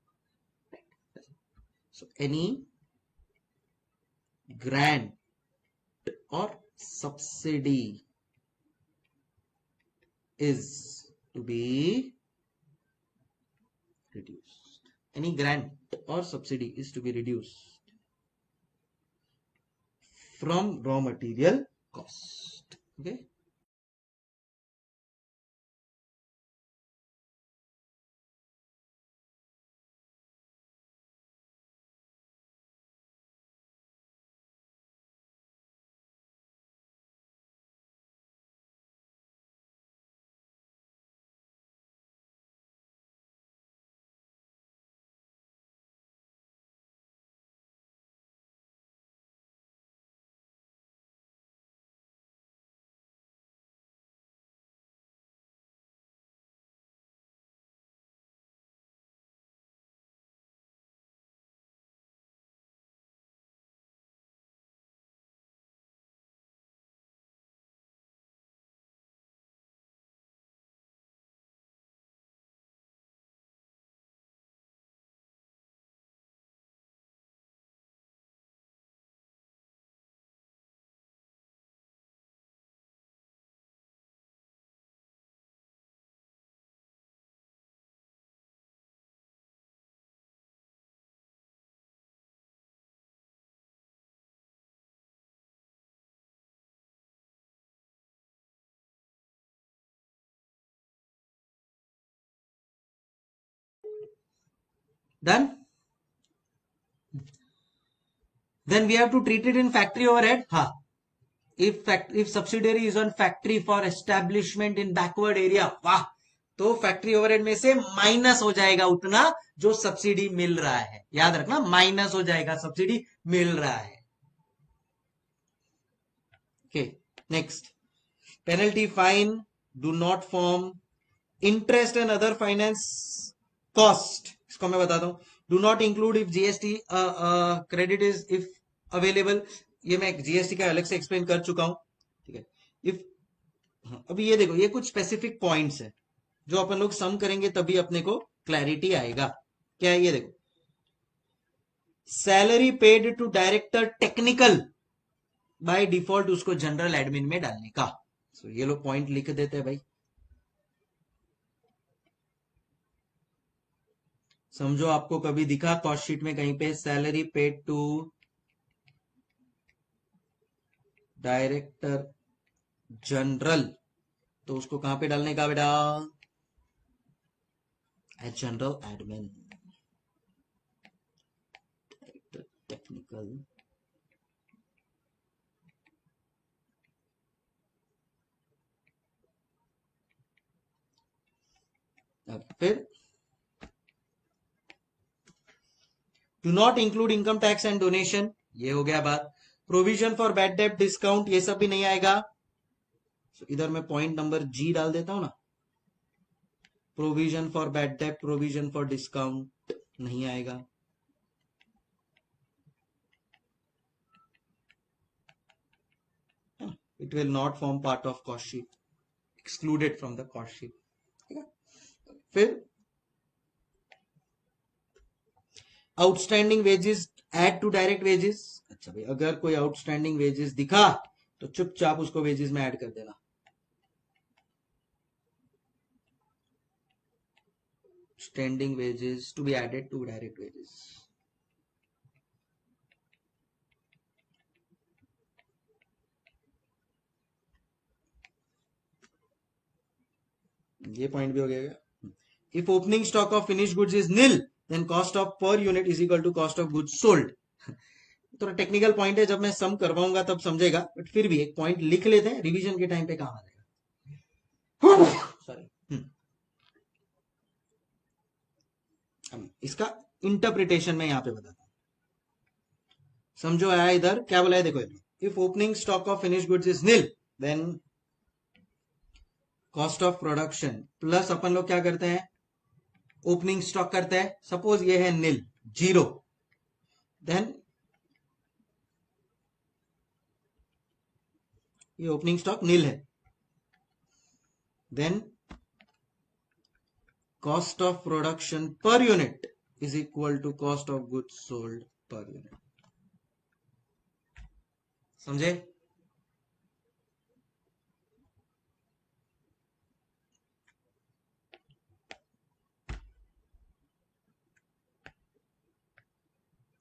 सो एनी ग्रांट और subsidy is to be reduced, any grant or subsidy is to be reduced from raw material cost, okay। Done? Then we have to treat it in factory overhead. हाँ, if subsidiary is on factory for establishment in backward area, वाह, तो factory overhead में से minus हो जाएगा उतना जो subsidy मिल रहा है। याद रखना, माइनस हो जाएगा, सब्सिडी मिल रहा है। Okay, next, penalty fine do not firm interest and other finance cost. इसको मैं बताता हूं, do not include if GST credit is if available. ये मैं जीएसटी का अलग से एक्सप्लेन कर चुका हूं, ठीक है। इफ अभी ये देखो, ये कुछ स्पेसिफिक पॉइंट्स है जो अपन लोग सम करेंगे तभी अपने को क्लैरिटी आएगा। क्या है ये देखो, salary paid to director technical, by default उसको जनरल एडमिन में डालने का। सो ये लोग पॉइंट लिख देते हैं भाई, समझो आपको कभी दिखा कॉस्ट शीट में कहीं पे salary paid to director general, तो उसको कहां पे डालने का बेटा, एज जनरल एडमिन, टेक्निकल। फिर do not include income tax and donation, ये हो गया बात। Provision for bad debt discount, ये सब भी नहीं आएगा। so, इधर मैं पॉइंट नंबर जी डाल देता हूं ना, provision for bad debt, provision for discount नहीं आएगा। It will not form part of cost sheet, excluded from the cost sheet. ठीक है, फिर outstanding wages add to direct wages. अच्छा भाई, अगर कोई आउटस्टैंडिंग वेजेस दिखा तो चुपचाप उसको वेजेस में ऐड कर देना। Standing wages to be added to direct wages. ये पॉइंट भी हो गया। If opening stock of finish goods is nil then cost of per unit is equal to cost of goods sold. थोड़ा technical point है, जब मैं सम करवाऊंगा तब समझेगा, बट फिर भी एक पॉइंट लिख लेते हैं, रिवीजन के टाइम पे काम आ जाएगा। सॉरी। इसका इंटरप्रिटेशन में यहां पे बताता हूं, समझो आया इधर क्या बोला है, देखो if opening stock of finish goods is nil then cost of production plus अपन लोग क्या करते हैं, ओपनिंग स्टॉक करते हैं। सपोज ये है नील, जीरो, देन ये ओपनिंग स्टॉक नील है, then cost of production per unit is equal to cost of goods sold per unit. समझे?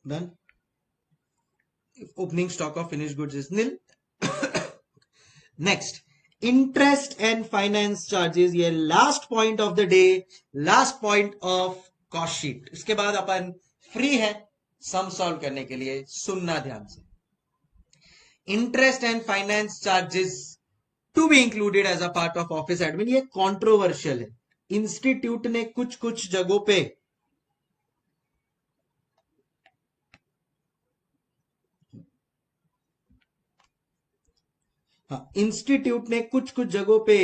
Done. Opening stock of finish goods is nil. Next, interest and finance charges, ये last point of the day, last point of cost sheet. इसके बाद अपन free है sum solve करने के लिए, सुनना ध्यान से। Interest and finance charges to be included as a part of office admin, ये कंट्रोवर्शियल है। इंस्टीट्यूट ने कुछ कुछ जगहों पे इंस्टीट्यूट ने कुछ कुछ जगहों पे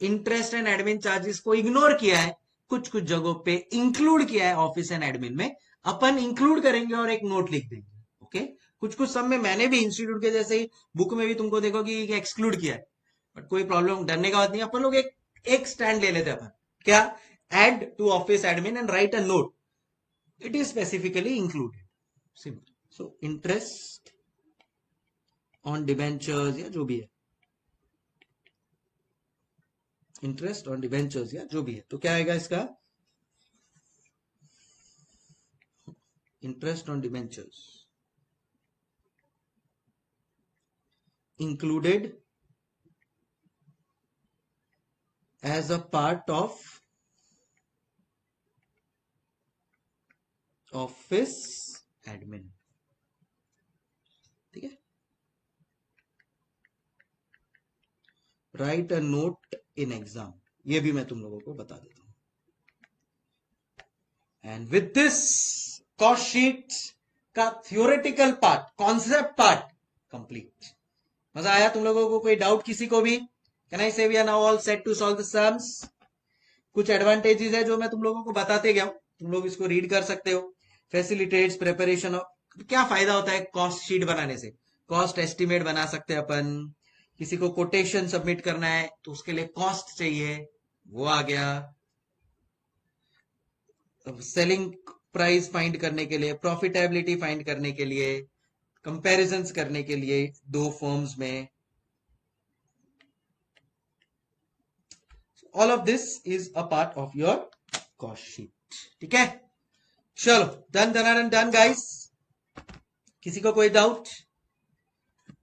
इंटरेस्ट एंड एडमिन चार्जेस को इग्नोर किया है, कुछ कुछ जगहों पे इंक्लूड किया है ऑफिस एंड एडमिन में। अपन इंक्लूड करेंगे और एक नोट लिख देंगे। ओके, कुछ कुछ सब में मैंने भी इंस्टीट्यूट के जैसे ही बुक में भी तुमको देखो कि एक्सक्लूड किया है, बट कोई प्रॉब्लम, डरने का बात नहीं। अपन लोग एक स्टैंड ले लेते हैं अपन, क्या, add to office admin and write a note, it is specifically included, simple. So interest on debentures या जो भी है, इंटरेस्ट ऑन डिबेंचर्स या जो भी है, तो क्या आएगा इसका, interest on debentures included as a part of office admin। ठीक है, right a note in exam, ये भी मैं तुम लोगों को बता देता हूं। And with this cost sheet का theoretical part, concept part complete. मजा आया तुम लोगों को? कोई डाउट किसी को भी? Can I say we are now all set to solve the sums. कुछ एडवांटेजेस है जो मैं तुम लोगों को बताते गया हूं, तुम लोग इसको रीड कर सकते हो। फैसिलिटेट्स प्रिपरेशन ऑफ, क्या फायदा होता है कॉस्ट शीट बनाने से, कॉस्ट एस्टिमेट बना सकते हैं अपन। किसी को कोटेशन सबमिट करना है तो उसके लिए कॉस्ट चाहिए, वो आ गया। सेलिंग प्राइस फाइंड करने के लिए, प्रॉफिटेबिलिटी फाइंड करने के लिए, कंपैरिजंस करने के लिए दो फर्म्स में, all of this is a part of your cost sheet. ठीक है, चलो डन डन डन गाइस। किसी को कोई डाउट?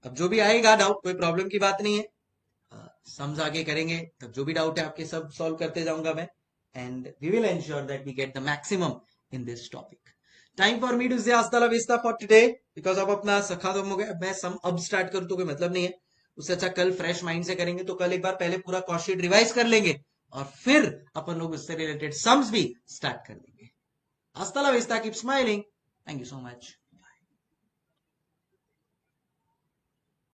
अब जो भी आएगा डाउट, कोई प्रॉब्लम की बात नहीं है, सम्स आगे करेंगे तब जो भी डाउट है आपके सब सॉल्व करते जाऊंगा मैं, and we will ensure that we get the maximum in this topic. Time for me to say हasta la vista for today, because अब अपना खत्म हो गया। मैं सम अब स्टार्ट करूं तो कोई मतलब नहीं है, उससे अच्छा कल फ्रेश माइंड से करेंगे। तो कल एक बार पहले पूरा कॉस्ट शीट रिवाइज कर लेंगे और फिर अपन लोग उससे रिलेटेड सम्स भी स्टार्ट कर देंगे। hasta la vista, keep smiling, thank you so much.